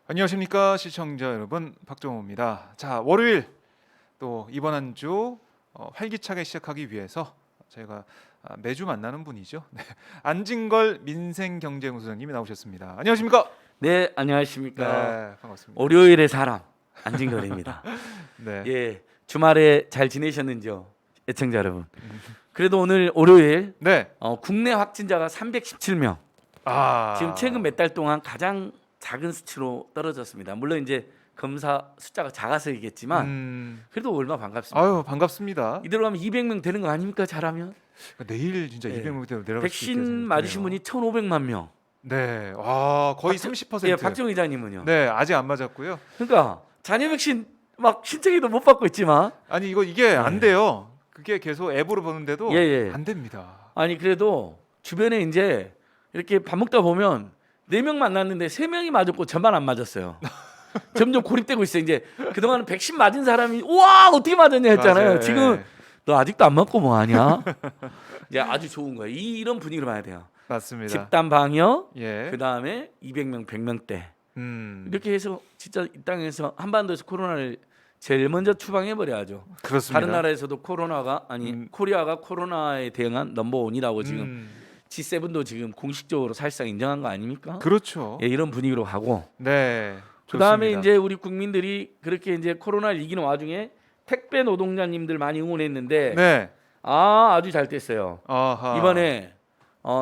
안녕하십니까 시청자 여러분, 박정호입니다. 자, 월요일 또 이번 한 주 활기차게 시작하기 위해서 저희가 매주 만나는 분이죠. 네. 안진걸 민생경제연구소장님이 나오셨습니다. 안녕하십니까? 네, 안녕하십니까. 네, 반갑습니다. 월요일의 사람 안진걸입니다. 네. 예, 주말에 잘 지내셨는지요, 애청자 여러분? 그래도 오늘 월요일 네. 국내 확진자가 317명. 지금 최근 몇 달 동안 가장 작은 수치로 떨어졌습니다. 물론 이제 검사 숫자가 작아서이겠지만 그래도 얼마나 반갑습니다. 아유, 반갑습니다. 이대로 가면 200명 되는 거 아닙니까? 잘하면. 내일 진짜 네. 200명대로 내려갈 수 백신 있겠네요. 맞으신 분이 1,500만 명. 네. 와, 거의 30%. 예, 박정 의장님은요. 네, 아직 안 맞았고요. 그러니까 자녀 백신 막 신청해도 못 받고 있지만 아니 이게 안 돼요. 그게 계속 앱으로 보는데도 예. 안 됩니다. 아니 그래도 주변에 이제 이렇게 밥 먹다 보면 4명 만났는데 3명이 맞았고 저만 안 맞았어요. 점점 고립되고 있어요. 이제 그동안은 백신 맞은 사람이 우와 어떻게 맞았냐 했잖아요. 맞아요. 지금 너 아직도 안 맞고 뭐 하냐? 이제 아주 좋은 거예요. 이런 분위기로 봐야 돼요. 맞습니다. 집단 방역, 예. 그다음에 200명, 100명대 이렇게 이렇게 해서 진짜 이 땅에서 한반도에서 코로나를 제일 먼저 추방해 버려야죠. 그렇습니다. 다른 나라에서도 코로나가 코리아가 코로나에 대응한 넘버원이라고 지금 G7도 지금 공식적으로 사실상 인정한 거 아닙니까? 그렇죠. 예, 이런 분위기로 가고 네. 그다음에 좋습니다. 이제 우리 국민들이 그렇게 이제 코로나를 이기는 와중에 택배 노동자님들 많이 응원했는데 네. 아주 잘 됐어요. 아하. 이번에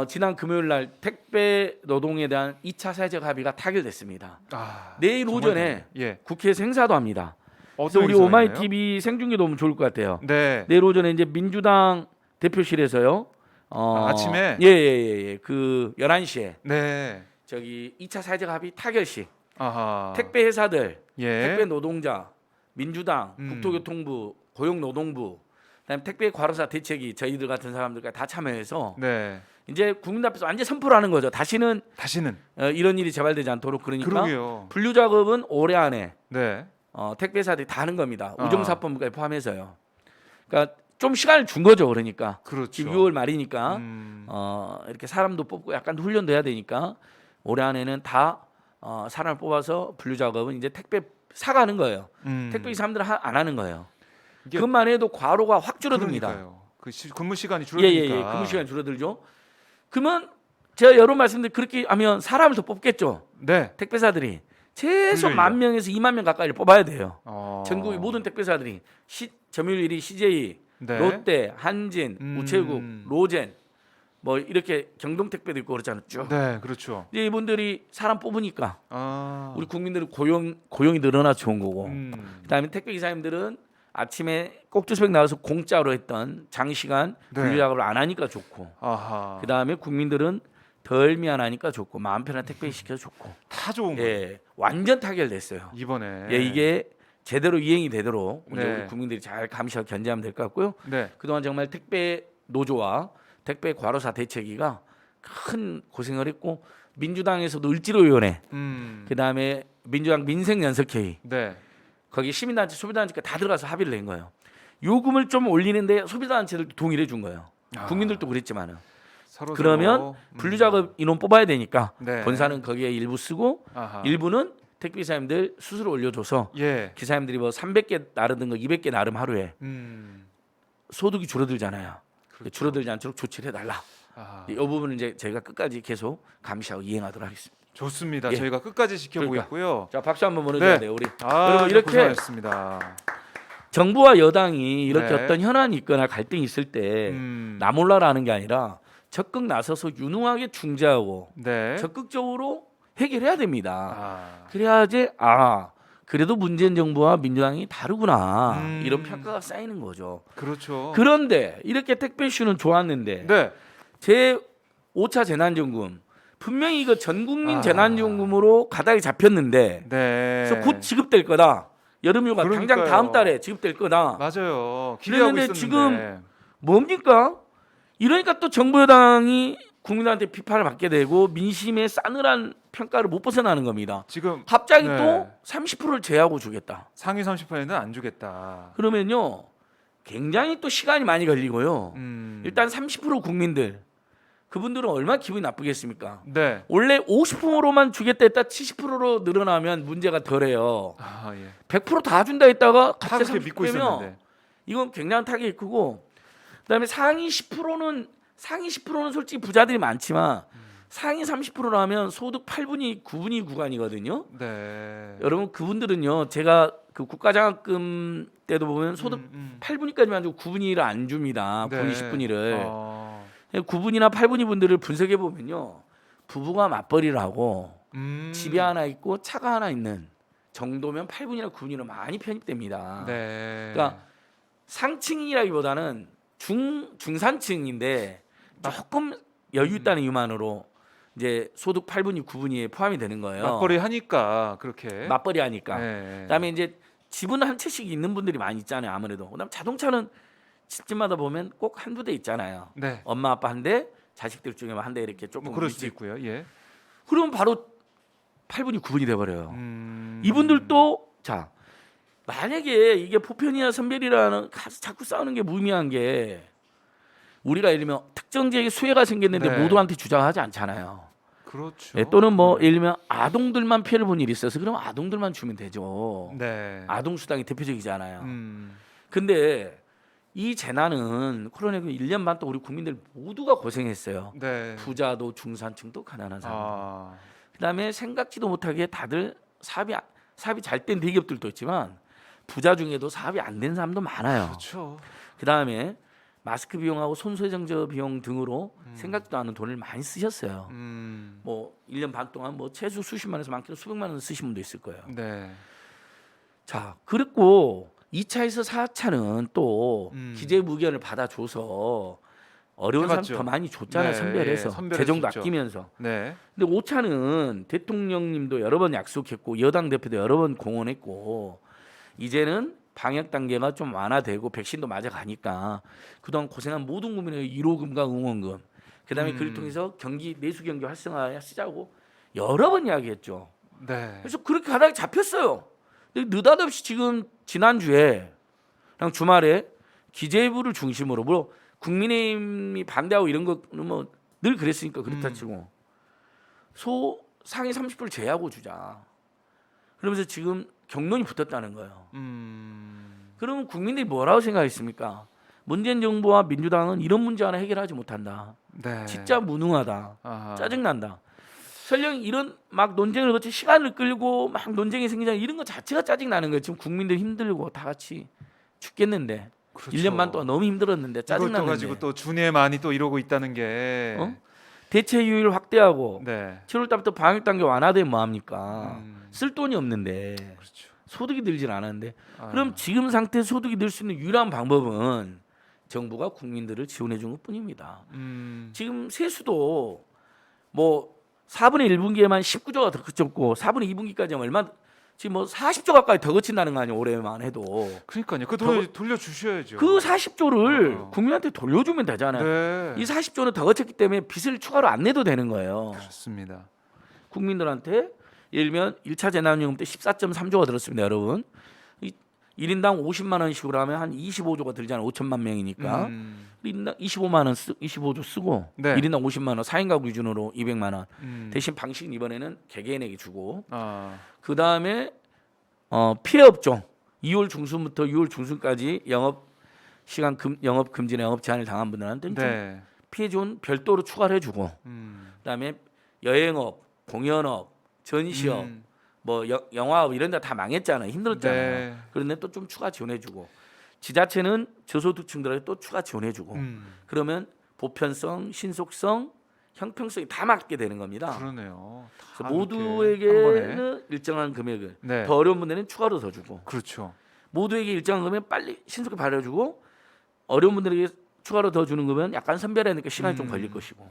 지난 금요일 날 택배 노동에 대한 2차 사회적 합의가 타결됐습니다. 내일 정말 오전에 예. 국회에서 행사도 합니다. 그래서 어떤 우리 행사가 오마이 있나요? TV 생중계도 오면 좋을 것 같아요. 네. 내일 오전에 이제 민주당 대표실에서요. 아침에? 예. 그 11시에 네. 저기 2차 사회적 합의 타결식. 아하. 택배 회사들, 예. 택배 노동자, 민주당, 국토교통부, 고용노동부, 그다음에 택배 과로사 대책위 저희들 같은 사람들까지 다 참여해서 네. 이제 국민 앞에서 완전 선포를 하는 거죠. 다시는 이런 일이 재발되지 않도록. 그러니까 그러게요. 분류 작업은 올해 안에 네. 택배 회사들이 다 하는 겁니다. 우정사법부까지 포함해서요. 그러니까 좀 시간을 준 거죠. 그러니까 그렇죠. 지금 6월 말이니까 이렇게 사람도 뽑고 약간 훈련도 해야 되니까 올해 안에는 다 사람을 뽑아서 분류 작업은 이제 택배 사가는 거예요. 택배 이 사람들은 안 하는 거예요. 그것만 해도 과로가 확 줄어듭니다. 그러니까요. 근무 시간이 줄어드니까. 예. 근무 시간이 줄어들죠. 그러면 제가 여러 말씀드린 그렇게 하면 사람을 더 뽑겠죠. 네. 택배사들이 최소 분류인요. 10,000명에서 20,000명 가까이를 뽑아야 돼요. 전국의 전국의 모든 택배사들이 점유율 1위 CJ, 네. 롯데, 한진, 우체국, 로젠 뭐 이렇게 경동택배도 있고 그렇잖아요. 쭉. 네, 그렇죠. 이제 이분들이 사람 뽑으니까 우리 국민들은 고용이 늘어나 좋은 거고. 그다음에 택배 기사님들은 아침에 꼭두새벽 나와서 공짜로 했던 장시간 분류 작업을 안 하니까 좋고. 아하. 그다음에 국민들은 덜 미안하니까 좋고 마음 편한 택배 시켜 좋고. 다 좋은 거예요. 예, 완전 타결됐어요. 이번에. 예, 이게 제대로 이행이 되도록 네. 우리 국민들이 잘 감시하고 견제하면 될 것 같고요. 네. 그동안 정말 택배 노조와 택배 과로사 대책위가 큰 고생을 했고 민주당에서도 을지로위원회, 그다음에 민주당 민생연석회의, 네. 거기 시민단체, 소비단체가 다 들어가서 합의를 낸 거예요. 요금을 좀 올리는데 소비단체들도 동의를 해준 거예요. 국민들도 그랬지만은. 서로 그러면 분류작업 인원 뽑아야 되니까 네. 본사는 거기에 일부 쓰고 일부는 택배 기사님들 스스로 올려줘서 예. 기사님들이 뭐 300개 나르는 거 200개 나름 하루에 소득이 줄어들잖아요. 줄어들지 않도록 조치를 해달라. 이 부분은 이제 저희가 끝까지 계속 감시하고 이행하도록 하겠습니다. 좋습니다. 예. 저희가 끝까지 지켜보겠고요. 자, 박수 한번 보내줘야 네. 돼요, 우리. 여러분 이렇게 고생하셨습니다. 정부와 여당이 이렇게 네. 어떤 현안이 있거나 갈등이 있을 때 나 몰라라는 게 아니라 적극 나서서 유능하게 중재하고 네. 적극적으로 해결해야 됩니다. 아. 그래야지 그래도 문재인 정부와 민주당이 다르구나 이런 평가가 쌓이는 거죠. 그렇죠. 그런데 이렇게 택배 이슈는 좋았는데 네. 제 5차 재난지원금 분명히 이거 전국민 재난지원금으로 가닥이 잡혔는데 네. 그래서 곧 지급될 거다. 여름휴가 당장 그러니까요. 다음 달에 지급될 거다. 맞아요. 기대하고 그랬는데 있었는데. 지금 뭡니까? 이러니까 또 정부 여당이 국민한테 비판을 받게 되고 민심의 싸늘한 평가를 못 벗어나는 겁니다. 지금 갑자기 네. 또 30%를 제하고 주겠다. 상위 30%는 안 주겠다. 그러면요 굉장히 또 시간이 많이 걸리고요. 음. 일단 30% 국민들 그분들은 얼마나 기분이 나쁘겠습니까? 네. 원래 50%로만 주겠다 했다 70%로 늘어나면 문제가 덜해요. 아 예. 100%다 준다 했다가 다 갑자기 그렇게 믿고 30%면 있었는데. 이건 굉장한 타격이 크고, 그다음에 상위 10%는 솔직히 부자들이 많지만 상위 30%라면 소득 8분위 9분위 구간이거든요. 네. 여러분 그분들은요, 제가 그 국가장학금 때도 보면 소득 8분위까지만 주고 9분위를 안 줍니다. 네. 9분위 10분위를. 어. 9분위나 8분위 분들을 분석해 보면요, 부부가 맞벌이를 하고 집이 하나 있고 차가 하나 있는 정도면 8분위나 9분위로 많이 편입됩니다. 네. 그러니까 상층이라기보다는 중산층인데 조금 여유 있다는 이유만으로 이제 소득 8분위 9분위에 포함이 되는 거예요. 맞벌이 하니까 그렇게. 맞벌이 하니까. 네. 그다음에 이제 집은 한 채씩 있는 분들이 많이 있잖아요. 아무래도. 그다음 자동차는 집집마다 보면 꼭 한두 대 있잖아요. 네. 엄마 아빠 한 대, 자식들 중에 한 대 이렇게 조금 뭐 그럴 수도 있지. 있고요. 예. 그러면 바로 8분위 9분위 돼 버려요. 음. 이분들도 자, 만약에 이게 보편이나 선별이라는 자꾸 싸우는 게 무의미한 게, 우리가 예를 들면 특정 지역에 수혜가 생겼는데 네. 모두한테 주장하지 않잖아요. 그렇죠. 예, 또는 뭐 예를 들면 아동들만 피해를 본 일이 있어서 그럼 아동들만 주면 되죠. 네. 아동 수당이 대표적이잖아요. 음. 근데 이 재난은 코로나19 1년 반 동안 우리 국민들 모두가 고생했어요. 네. 부자도 중산층도 가난한 사람. 아. 그다음에 생각지도 못하게 다들 사업이 잘 된 대기업들도 있지만 부자 중에도 사업이 안 된 사람도 많아요. 그렇죠. 그다음에 마스크 비용하고 손소재정저 비용 등으로 생각지도 않은 돈을 많이 쓰셨어요. 뭐 1년 반 동안 뭐 최소 수십만 원에서 많게는 수백만 원 쓰신 분도 있을 거예요. 네. 자, 그리고 2차에서 4차는 또 기재부견을 받아줘서 어려운 사람 해봤죠. 더 많이 줬잖아요. 네, 선별해서 예, 선별해서 재정도 줬죠. 아끼면서. 네. 근데 5차는 대통령님도 여러 번 약속했고 여당 대표도 여러 번 공언했고, 이제는 방역 단계가 좀 완화되고 백신도 맞아 가니까 그동안 고생한 모든 국민의 1호금과 응원금, 그다음에 그를 통해서 경기 내수 경기 활성화에 쓰자고 여러 번 이야기했죠. 네. 그래서 그렇게 가다가 잡혔어요. 근데 느닷없이 지금 지난주에 그냥 주말에 기재부를 중심으로, 뭐 국민의힘이 반대하고 이런 거는 뭐 늘 그랬으니까 그렇다 치고 상위 30%를 제하고 주자. 그러면서 지금 경론이 붙었다는 거예요. 그러면 국민들이 뭐라고 생각했습니까? 문재인 정부와 민주당은 이런 문제 하나 해결하지 못한다. 네. 진짜 무능하다. 아하. 짜증난다. 설령 이런 막 논쟁을 거쳐 시간을 끌고 막 논쟁이 생기잖아요. 이런 거 자체가 짜증나는 거예요. 지금 국민들 힘들고 다 같이 죽겠는데. 그렇죠. 1년 반 동안 너무 힘들었는데 이걸 또 짜증나는데. 가지고 또 준예만이 또 이러고 있다는 게. 대체휴일 확대하고 네. 7월 달부터 방역 단계 완화되면 뭐 합니까? 음. 쓸 돈이 없는데 그렇죠. 소득이 늘질 않았는데. 아. 그럼 지금 상태 소득이 늘 수 있는 유일한 방법은 정부가 국민들을 지원해 준 것뿐입니다. 지금 세수도 뭐 4분의 1분기에만 19조가 더 그쳤고 4분의 2분기까지 얼마, 지금 뭐 40조 가까이 더 그친다는 거 아니에요. 올해만 해도. 그러니까요. 그 돈 돌려주셔야죠. 그 40조를 국민한테 돌려주면 되잖아요. 네. 이 40조는 더 거쳤기 때문에 빚을 추가로 안 내도 되는 거예요. 그렇습니다. 국민들한테 예를 들면 1차 재난지원금 때 14.3조가 들었습니다, 여러분. 1인당 50만 원씩으로 하면 한 25조가 들잖아요. 5천만 명이니까. 1인당 25조 쓰고 네. 1인당 50만 원, 4인 가구 기준으로 200만 원. 대신 방식은 이번에는 개개인에게 주고. 아. 그다음에 피해 업종 2월 중순부터 6월 중순까지 영업 금지나 영업 제한을 당한 분들한테는 좀 네. 피해 지원 별도로 추가를 해주고, 그다음에 여행업, 공연업, 전시업, 뭐 영화업 이런 데 다 망했잖아요. 힘들었잖아요. 네. 그런데 또 좀 추가 지원해주고, 지자체는 저소득층들에게 또 추가 지원해주고, 그러면 보편성, 신속성, 형평성이 다 맞게 되는 겁니다. 그러네요. 그래서 다 이렇게 한 번에. 모두에게는 일정한 금액을, 네. 더 어려운 분들은 추가로 더 주고, 그렇죠. 모두에게 일정한 금액 빨리 신속히 발효주고, 어려운 분들에게 추가로 더 주는 거면 약간 선별하니까 시간이 좀 걸릴 것이고,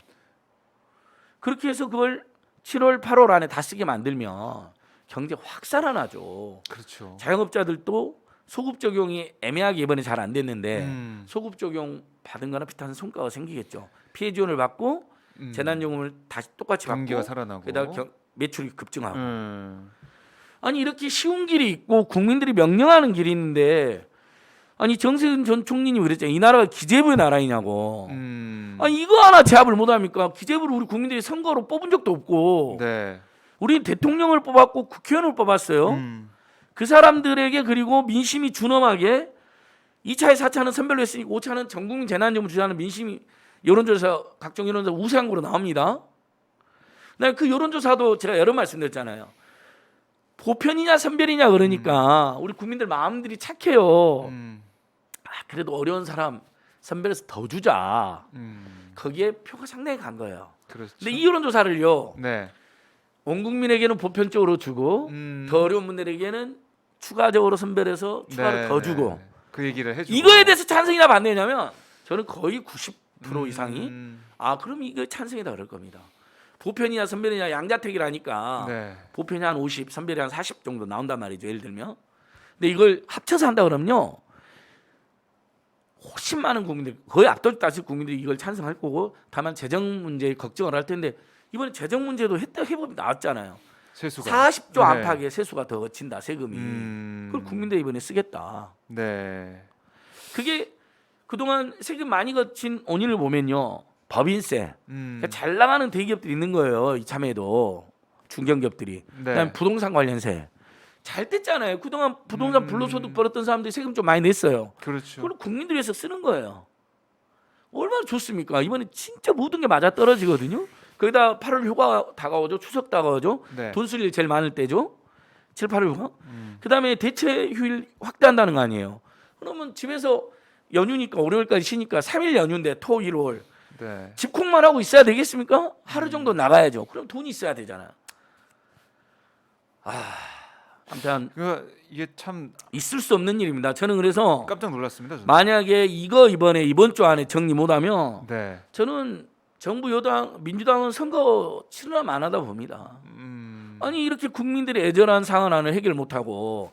그렇게 해서 그걸 7월, 8월 안에 다 쓰게 만들면 경제 확 살아나죠. 그렇죠. 자영업자들도 소급 적용이 애매하게 이번에 잘 안 됐는데 소급 적용 받은 거나 비슷한 성과가 생기겠죠. 피해 지원을 받고 재난요금을 다시 똑같이 받고 경기가 살아나고. 게다가 매출이 급증하고. 음. 아니 이렇게 쉬운 길이 있고 국민들이 명령하는 길이 있는데 아니 정세균 전 총리님 그랬잖아요. 이 나라가 기재부의 나라이냐고. 음. 아니 이거 하나 제압을 못합니까? 기재부를 우리 국민들이 선거로 뽑은 적도 없고 네. 우리 대통령을 뽑았고 국회의원을 뽑았어요. 음. 그 사람들에게 그리고 민심이 준엄하게 2차에 4차는 선별로 했으니까 5차는 전국민 재난지원금 주자는 민심이 여론조사 각종 여론조사 우세한 거로 나옵니다. 그다음에 그 여론조사도 제가 여러 말씀드렸잖아요. 보편이냐 선별이냐 그러니까 우리 국민들 마음들이 착해요. 그래도 어려운 사람 선별해서 더 주자. 거기에 표가 상당히 간 거예요. 그렇죠. 근데 이 여론조사를요. 네. 온 국민에게는 보편적으로 주고 더 어려운 분들에게는 추가적으로 선별해서 추가로 네, 더 네, 주고 네. 그 얘기를 해주고 이거에 대해서 찬성이나 반대냐면 저는 거의 90% 이상이 음. 아 그럼 이거 찬성이다 그럴 겁니다. 보편이냐 선별이냐 양자택이라니까 네. 보편이 한 50, 선별이 한 40 정도 나온단 말이죠. 예를 들면. 근데 이걸 합쳐서 한다 그러면요. 훨씬 많은 국민들 거의 압도적 다수 국민들이 이걸 찬성할 거고 다만 재정 문제에 걱정을 할 텐데 이번에 재정 문제도 해법이 나왔잖아요. 세수가 40조 네. 안팎의 세수가 더 거친다 세금이. 그걸 국민들이 이번에 쓰겠다. 네. 그게 그동안 세금 많이 거친 원인을 보면요. 법인세. 그러니까 음. 잘 나가는 대기업들이 있는 거예요. 이참에도 중견기업들이. 네. 그다음에 부동산 관련세. 잘 뗐잖아요. 그동안 부동산 불로소득 벌었던 사람들이 세금 좀 많이 냈어요. 그렇죠. 그걸 국민들 위해서 쓰는 거예요. 얼마나 좋습니까? 이번에 진짜 모든 게 맞아 떨어지거든요. 거기다 8월 휴가 다가오죠. 추석 다가오죠. 네. 돈 쓸 일 제일 많을 때죠. 7, 8월 휴가. 그다음에 대체 휴일 확대한다는 거 아니에요. 그러면 집에서 연휴니까 월요일까지 쉬니까 3일 연휴인데 토, 일, 월. 네. 집콕만 하고 있어야 되겠습니까? 하루 정도 나가야죠. 그럼 돈이 있어야 되잖아요. 아무튼 이게 참 있을 수 없는 일입니다. 저는 그래서 깜짝 놀랐습니다. 저는. 만약에 이번 주 안에 정리 못하면 네. 저는 정부 여당 민주당은 선거 치르나 만하다 봅니다. 아니 이렇게 국민들의 애절한 상황을 해결 못하고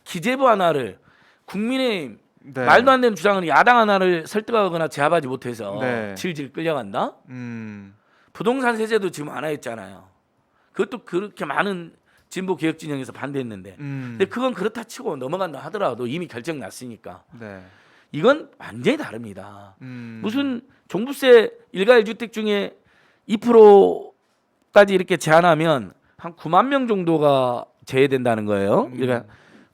기재부 하나를 국민의 네. 말도 안 되는 주장을 야당 하나를 설득하거나 제압하지 못해서 네. 질질 끌려간다. 음. 부동산 세제도 지금 안 하였잖아요. 그것도 그렇게 많은 진보 개혁 진영에서 반대했는데, 근데 그건 그렇다 치고 넘어간다 하더라도 이미 결정 났으니까 네. 이건 완전히 다릅니다. 음. 무슨 종부세 일가일 주택 중에 2%까지 이렇게 제한하면 한 9만 명 정도가 제외된다는 거예요. 그러니까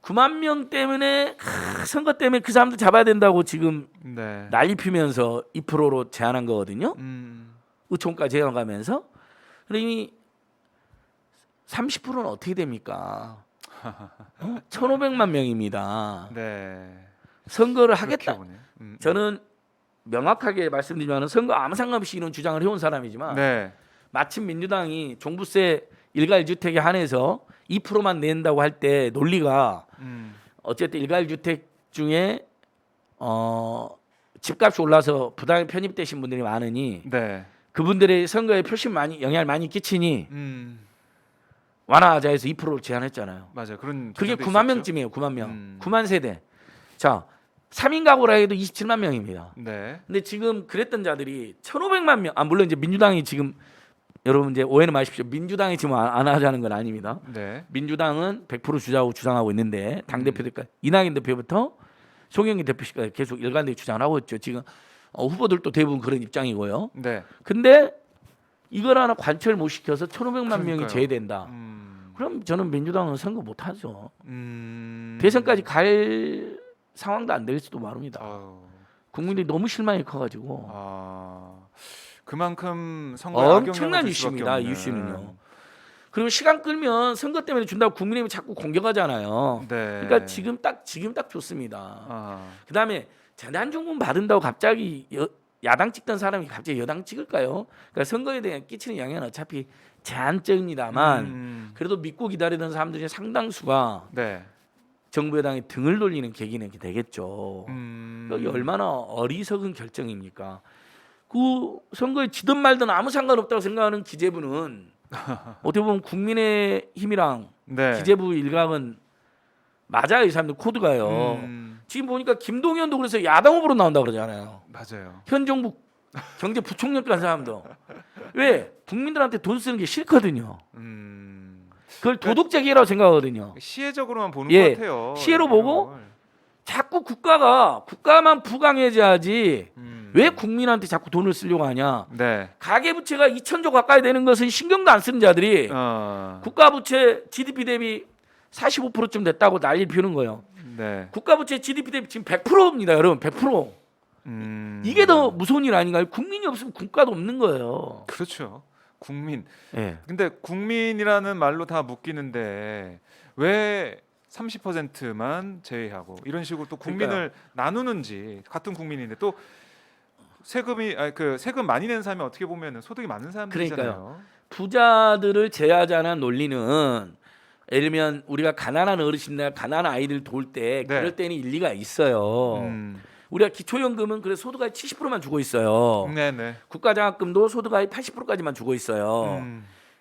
9만 명 때문에 선거 때문에 그 사람들 잡아야 된다고 지금 네. 난리 피면서 2%로 제한한 거거든요. 의총까지 해가면서 그러니 30%는 어떻게 됩니까? 1,500만 명입니다. 네. 선거를 그렇게 하겠다. 보네요. 저는 명확하게 말씀드리면 선거 아무 상관없이 이런 주장을 해온 사람이지만 네. 마침 민주당이 종부세 일가일 주택에 한해서 2%만 낸다고 할 때 논리가 어쨌든 일가일 주택 중에 집값이 올라서 부당하게 편입되신 분들이 많으니 네. 그분들의 선거에 표심 많이 영향을 많이 끼치니 완화하자 해서 2%를 제한했잖아요. 맞아요. 그런 그게 주장도 9만 있었죠. 명쯤이에요. 9만 명. 9만 세대. 자, 3인 가구라 해도 27만 명입니다. 네. 근데 지금 그랬던 자들이 1,500만 명. 물론 이제 민주당이 지금 여러분 이제 오해는 마십시오. 민주당이 지금 안 하자는 건 아닙니다. 네. 민주당은 100% 주자고 주장하고 있는데 당 대표들까지 이낙연 대표부터 송영길 대표까지 계속 일관되게 주장을 하고 있죠. 지금 후보들도 대부분 그런 입장이고요. 네. 근데 이걸 하나 관철 못 시켜서 1,500만 명이 그러니까요. 제외된다. 음. 그럼 저는 민주당은 선거 못 하죠. 음. 대선까지 갈 상황도 안 될지도 모릅니다. 아유. 국민들이 너무 실망이 커가지고 아. 그만큼 선거에 악영향을 엄청난 줄 수밖에 이슈입니다. 이 없는. 이슈는요. 그리고 시간 끌면 선거 때문에 준다고 국민의힘이 자꾸 공격하잖아요. 네. 그러니까 지금 딱 좋습니다. 아. 그다음에 재난지원금 받은다고 갑자기 야당 찍던 사람이 갑자기 여당 찍을까요? 그러니까 선거에 대한 끼치는 영향은 어차피 제한적입니다만 그래도 믿고 기다리던 사람들이 상당수가 네. 정부 여당이 등을 돌리는 계기는 되겠죠. 여기 얼마나 어리석은 결정입니까? 그 선거에 지든 말든 아무 상관없다고 생각하는 기재부는 어떻게 보면 국민의힘이랑 네. 기재부 일각은 맞아요. 이 사람들 코드가요. 지금 보니까 김동연도 그래서 야당 후보로 나온다고 그러잖아요. 맞아요. 현 정부 경제부총리까지 한 사람도. 왜? 국민들한테 돈 쓰는 게 싫거든요. 그걸 도덕적이라고 생각하거든요. 시혜적으로만 보는 예, 것 같아요. 시혜로 이런 보고 걸. 자꾸 국가만 부강해져야지 음. 왜 국민한테 자꾸 돈을 쓰려고 하냐? 네. 가계 부채가 2천조 가까이 되는 것은 신경도 안 쓰는 자들이 국가 부채 GDP 대비 45%쯤 됐다고 난리를 피우는 거예요. 네. 국가 부채 GDP 대비 지금 100%입니다, 여러분. 100%. 이게 더 무서운 일 아닌가요? 국민이 없으면 국가도 없는 거예요. 그렇죠. 국민. 예. 근데 국민이라는 말로 다 묶이는데 왜 30%만 제외하고 이런 식으로 또 국민을 나누는지 같은 국민인데 또 세금 많이 내는 사람이 어떻게 보면 소득이 많은 사람들이잖아요. 부자들을 제하자는 논리는 예를 들면 우리가 가난한 어르신들, 가난한 아이들 도울 때 네. 그럴 때는 일리가 있어요. 우리가 기초연금은 그래서 소득의 70%만 주고 있어요. 네네. 국가장학금도 소득의 80%까지만 주고 있어요.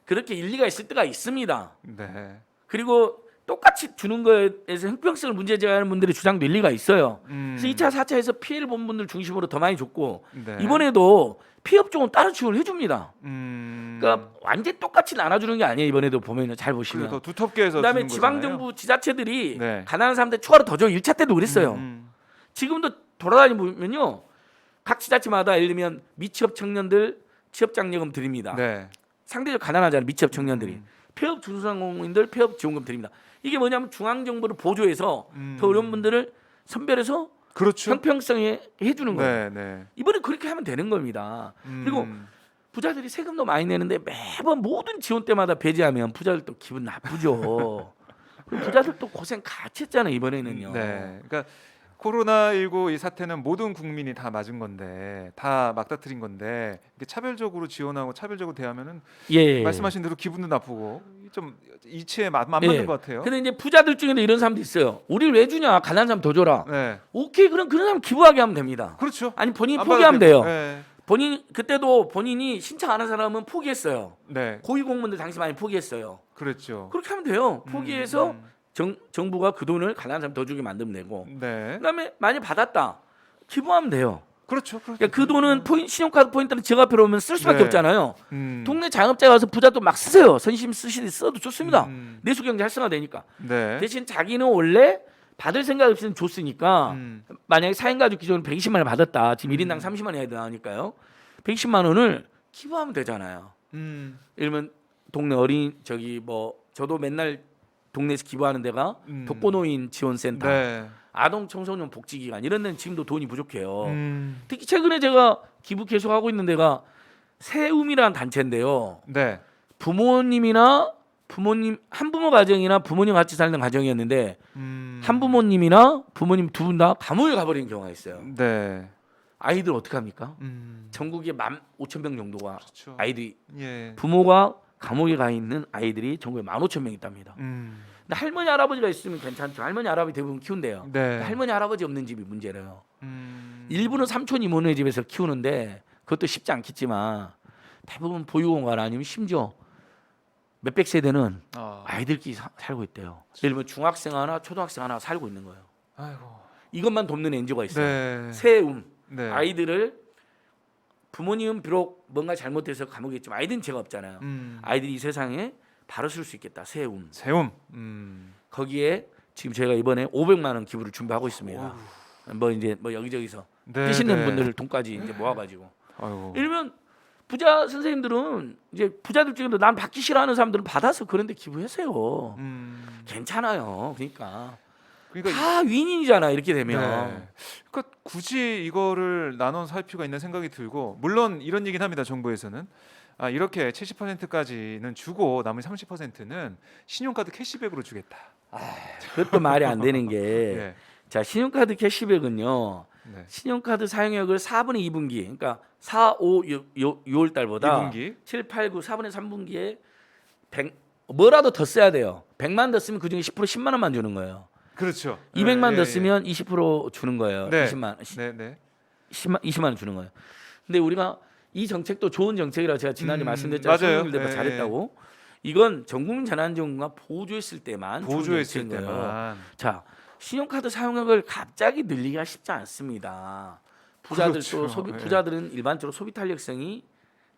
그렇게 일리가 있을 때가 있습니다. 네. 그리고 똑같이 주는 거에서 형평성을 문제 제기하는 분들의 주장도 일리가 있어요. 그래서 2차, 4차에서 피해를 본 분들 중심으로 더 많이 줬고 네. 이번에도 피해업종은 따로 지원을 해줍니다. 음. 그러니까 완전 똑같이 나눠주는 게 아니에요. 이번에도 보면 잘 보시면. 더 두텁게 해서 그다음에 주는 지방정부 지자체들이 네. 가난한 사람들 추가로 더 줘요. 1차 때도 그랬어요. 지금도 돌아다니 보면요. 각 지자체마다 예를 들면 미취업 청년들 취업장려금 드립니다. 네. 상대적 가난하잖아요. 미취업 청년들이. 폐업 중소상공인들 폐업 지원금 드립니다. 이게 뭐냐면 중앙정부를 보조해서 더 어려운 분들을 선별해서 그렇죠. 형평성에 해주는 거예요. 네, 네. 이번에 그렇게 하면 되는 겁니다. 그리고 부자들이 세금도 많이 내는데 매번 모든 지원 때마다 배제하면 부자들도 기분 나쁘죠. 그리고 부자들도 고생 같이 했잖아요 이번에는요. 네. 그러니까 코로나19 이 사태는 모든 국민이 다 맞은 건데 다 막다트린 건데 이게 차별적으로 지원하고 차별적으로 대하면은 예. 말씀하신 대로 기분도 나쁘고 좀 이치에 안 맞는 예. 것 같아요. 근데 이제 부자들 중에도 이런 사람도 있어요. 우리를 왜 주냐? 가난한 사람 더 줘라. 네. 오케이, 그럼 그런 사람 기부하게 하면 됩니다. 그렇죠. 아니 본인이 안 포기하면 받아도 돼요. 되고. 네. 그때도 본인이 신청 안 한 사람은 포기했어요. 네. 고위공무원들 당시 많이 포기했어요. 그렇죠. 그렇게 하면 돼요. 포기해서 정부가 그 돈을 가난한 사람 더 주게 만들면 되고. 네. 그다음에 많이 받았다. 기부하면 돼요. 그렇죠. 그렇죠. 그러니까 그 돈은 신용카드 포인트는 지갑으로 오면 쓸 수밖에 네. 없잖아요. 음. 동네 자영업자 가서 부자도 막 쓰세요. 선심 쓰시듯이 써도 좋습니다. 내수경제 활성화되니까. 네. 대신 자기는 원래 받을 생각 없이 줬으니까 만약에 4인 가족 기준으로 120만 원 받았다. 지금 1인당 30만 원이 나오니까요. 110만 원을 기부하면 되잖아요. 예를 들면 동네 저도 맨날 동네에서 기부하는 데가 독거노인 지원센터, 네. 아동 청소년 복지기관 이런 데는 지금도 돈이 부족해요. 특히 최근에 제가 기부 계속하고 있는 데가 세움이라는 단체인데요. 네. 부모님 한부모 가정이나 부모님 같이 살는 가정이었는데 한부모님이나 부모님 두 분 다 감옥에 가버리는 경우가 있어요. 네. 아이들 어떻게 합니까? 전국에 15,000명 정도가 그렇죠. 아이들이 예. 부모가 감옥에 가 있는 아이들이 전국에 15,000명 있답니다. 근데 할머니 할아버지가 있으면 괜찮죠. 할머니 할아버지 대부분 키운대요. 네. 할머니 할아버지 없는 집이 문제래요. 일부는 삼촌 이모네 집에서 키우는데 그것도 쉽지 않겠지만 대부분 보육원가 아니면 심지어 몇백 세대는 아이들끼리 살고 있대요. 예를 들면 중학생 하나 초등학생 하나 살고 있는 거예요. 아이고. 이것만 돕는 NGO가 있어요. 네. 세움. 네. 아이들을 부모님은 비록 뭔가 잘못해서 감옥에 있지만 아이들은 죄가 없잖아요. 아이들이 이 세상에 바로 쓸 수 있겠다. 세움. 세움. 거기에 지금 저희가 이번에 500만 원 기부를 준비하고 있습니다. 뭐 여기저기서 네, 뜻 있는 네. 분들 돈까지 이제 모아가지고. 아이고. 이러면 부자 선생님들은 이제 부자들 중에도 난 받기 싫어하는 사람들은 받아서 그런데 기부하세요. 괜찮아요. 그러니까 다 윈윈이잖아 이렇게 되면. 네. 그러니까 굳이 이거를 나눠 살 필요가 있는 생각이 들고 물론 이런 얘기는 합니다. 정부에서는 이렇게 70%까지는 주고 나머지 30%는 신용카드 캐시백으로 주겠다. 그것도 말이 안 되는 게 네. 자, 신용카드 캐시백은요. 네. 신용카드 사용액을 4분의 2분기 그러니까 4, 5, 6월 달보다 2분기 7, 8, 9, 4분의 3분기에 100 뭐라도 더 써야 돼요. 100만 더 쓰면 그중에 10% 10만 원만 주는 거예요. 그렇죠. 200만 예, 더 예, 쓰면 20% 주는 거예요. 네. 20만 네, 네. 20만 원 주는 거예요. 근데 우리가 이 정책도 좋은 정책이라고 제가 지난주에 말씀드렸잖아요. 맞아요. 소통일 때문에 네, 잘했다고. 이건 전국민 재난지원금과 보조했을 때만 좋은 보조했을 정책인 거예요. 때만. 자, 신용카드 사용액을 갑자기 늘리기가 쉽지 않습니다. 부자들도 그렇죠. 예. 부자들은 일반적으로 소비 탄력성이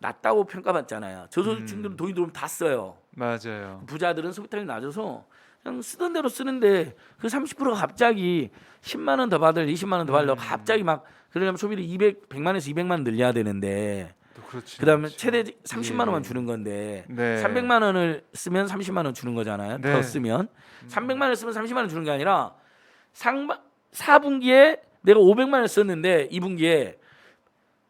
낮다고 평가받잖아요. 저소득층들은 돈이 들어오면 다 써요. 맞아요. 부자들은 소비탄이 낮아서 그냥 쓰던 대로 쓰는데 그 30%가 갑자기 10만 원 더 받을 20만 원 더 받으려고 갑자기 막 그러려면 소비를 100만에서 200만 원 늘려야 되는데 또 그렇지. 그다음에 그렇지. 최대 30만 원만 예. 주는 건데 네. 300만 원을 쓰면 30만 원 주는 거잖아요. 네. 더 쓰면 300만 원을 쓰면 30만 원 주는 게 아니라 4분기에 내가 500만 원을 썼는데 2분기에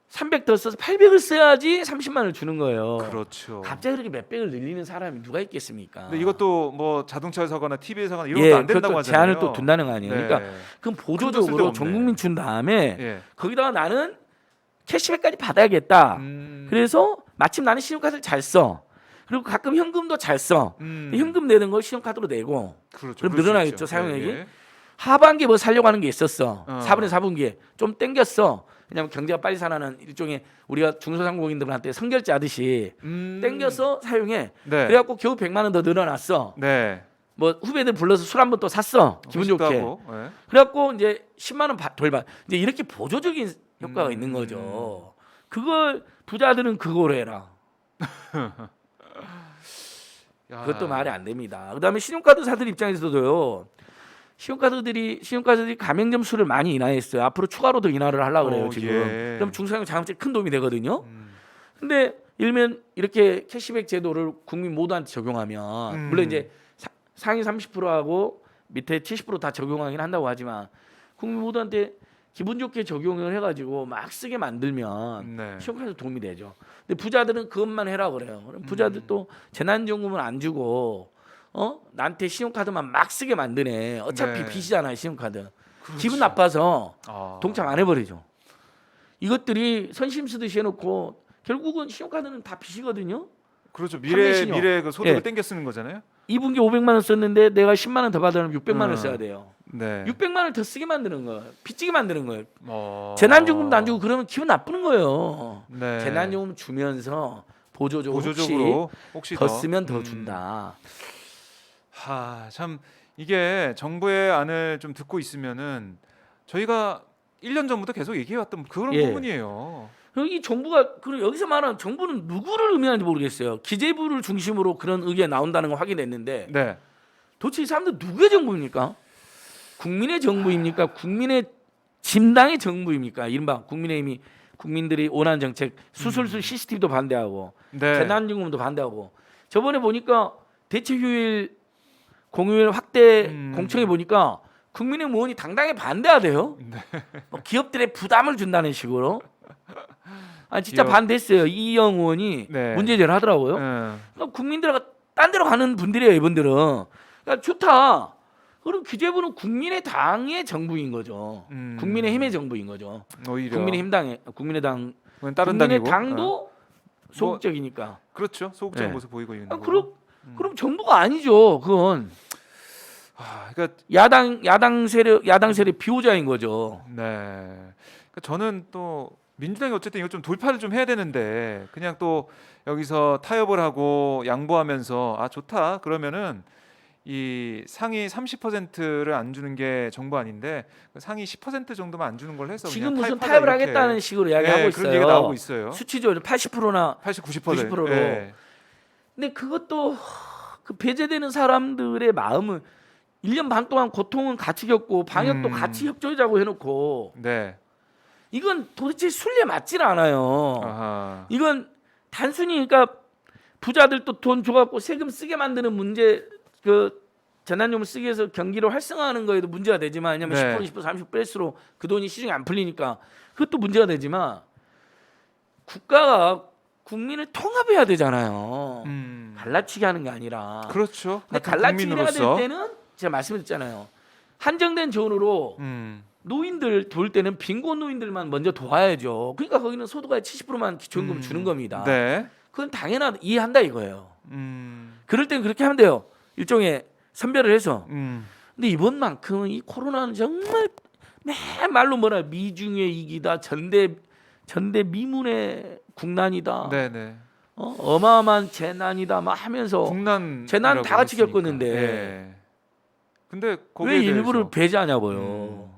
300 더 써서 800을 써야지 30만 원을 주는 거예요. 그렇죠. 갑자기 그렇게 몇백을 늘리는 사람이 누가 있겠습니까? 근데 이것도 뭐 자동차를 사거나 TV를 사거나 이런 예, 것도 안 된다고 그것도 하잖아요. 제한을 또 둔다는 거 아니에요. 네. 그러니까 그럼 쓸데없네. 보조적으로 전 국민 준 다음에 예. 거기다가 나는 캐시백까지 받아야겠다. 음. 그래서 마침 나는 신용카드를 잘 써. 그리고 가끔 현금도 잘 써. 현금 내는 걸 신용카드로 내고 그렇죠. 그럼 그럴 수 늘어나겠죠, 있죠. 사용액이? 예, 예. 하반기에 뭐 살려고 하는 게 있었어. 어. 4분에서 4분기에 좀 땡겼어. 왜냐하면 경제가 빨리 살아나는 일종의 우리가 중소상공인들한테 선결제 하듯이 땡겨서 사용해. 네. 그래갖고 겨우 100만 원 더 늘어났어. 네. 뭐 후배들 불러서 술 한 번 또 샀어. 기분 멋있다 좋게. 하고. 예. 그래갖고 이제 10만 원 돌발. 이제 이렇게 보조적인 효과가 있는 거죠. 그걸 부자들은 그걸 해라. 야. 그것도 말이 안 됩니다. 그다음에 신용카드사들 입장에서도요. 신용카드들이 가맹점 수를 많이 인하했어요. 앞으로 추가로 더 인하를 하려고 그래요, 지금. 예. 그럼 중소형 자영업자에 큰 도움이 되거든요. 근데 일면 이렇게 캐시백 제도를 국민 모두한테 적용하면 물론 이제 상위 30%하고 밑에 70% 다 적용하긴 한다고 하지만 국민 모두한테 기분 좋게 적용을 해가지고 막 쓰게 만들면 네. 신용카드 도움이 되죠. 근데 부자들은 그것만 해라 그래요. 그럼 부자들 또 재난지원금을 안 주고 나한테 신용카드만 막 쓰게 만드네. 어차피 네. 빚이잖아요, 신용카드. 그렇죠. 기분 나빠서 아. 동참 안 해버리죠. 이것들이 선심 쓰듯이 해놓고 결국은 신용카드는 다 빚이거든요. 그렇죠. 판매신용. 미래 그 소득을 예. 땡겨 쓰는 거잖아요. 2분기 500만 원 썼는데 내가 10만 원 더 받으면 600만 원 써야 돼요. 네. 600만 원을 더 쓰게 만드는 거예요. 빚지게 만드는 거예요. 어. 재난지원금도 안 주고 그러면 기분 나쁘는 거예요. 네. 재난지원금 주면서 보조적으로 보조적으로 혹시 더 쓰면 더 준다. 참 이게 정부의 안을 좀 듣고 있으면은 저희가 1년 전부터 계속 얘기해왔던 그런 예. 부분이에요. 그리고 이 정부가 그리고 여기서 말하는 정부는 누구를 의미하는지 모르겠어요. 기재부를 중심으로 그런 의견이 나온다는 걸 확인했는데 네. 도대체 이 사람들 누구의 정부입니까? 국민의 정부입니까? 국민의 진당의 정부입니까? 이른바 국민의힘이 국민들이 원하는 정책 수술술 CCTV도 반대하고 네. 재난지원금도 반대하고 저번에 보니까 대체휴일 공휴일 확대 공청회 보니까 국민의힘 의원이 당당히 반대하대요. 뭐 기업들의 부담을 준다는 식으로. 진짜 기업. 반대했어요. 이영 의원이 네. 문제제기를 하더라고요. 그러니까 국민들과 딴 데로 가는 분들이에요. 이분들은. 그러니까 좋다. 그럼 기재부는 국민의 당의 정부인 거죠. 국민의힘의 정부인 거죠. 오히려 국민의당 그건 다른 국민의 당이고. 당도 소극적이니까. 그렇죠. 소극적인 네. 모습 보이고 있는 거고. 그럼 정부가 아니죠. 그건 그러니까 야당 세력 비호자인 거죠. 네. 그러니까 저는 또 민주당이 어쨌든 이거 좀 돌파를 좀 해야 되는데 그냥 또 여기서 타협을 하고 양보하면서 좋다 그러면은 이 상위 30%를 안 주는 게 정부 아닌데 상위 10% 정도만 안 주는 걸 해서 지금 그냥 무슨 타협하자 타협을 이렇게. 하겠다는 식으로 이야기하고 있어요. 그런 얘기가 나오고 있어요. 수치적으로 80%나 80, 90%. 90%로. 예. 근데 그것도 그 배제되는 사람들의 마음은 1년 반 동안 고통은 같이 겪고 방역도 같이 협조하자고 해놓고 네. 이건 도대체 순리에 맞질 않아요. 아하. 이건 단순히 그러니까 부자들도 돈 줘갖고 세금 쓰게 만드는 문제 그 재난용을 쓰기 위해서 경기를 활성화하는 거에도 문제가 되지만 왜냐하면 네. 10% 20% 뺄수록 그 돈이 시중에 안 풀리니까 그것도 문제가 되지만 국가가 국민을 통합해야 되잖아요. 갈라치기 하는 게 아니라. 그렇죠. 근데 같은 갈라치기를 해야 될 국민으로서. 때는 제가 말씀드렸잖아요. 한정된 돈으로 노인들 도울 때는 빈곤 노인들만 먼저 도와야죠. 그러니까 거기는 소득의 70%만 기초임금을 주는 겁니다. 네. 그건 당연하다 이해한다 이거예요. 음. 그럴 때는 그렇게 하면 돼요. 일종의 선별을 해서. 음. 근데 이번만큼은 이 코로나는 정말 맨말로 뭐라 미중의 이기다 전대 미문의 국난이다. 네네. 어마어마한 재난이다 막 하면서 국난 재난 다 같이 겪었는데 예. 근데 거기에 왜 일부를 대해서. 배제하냐고요.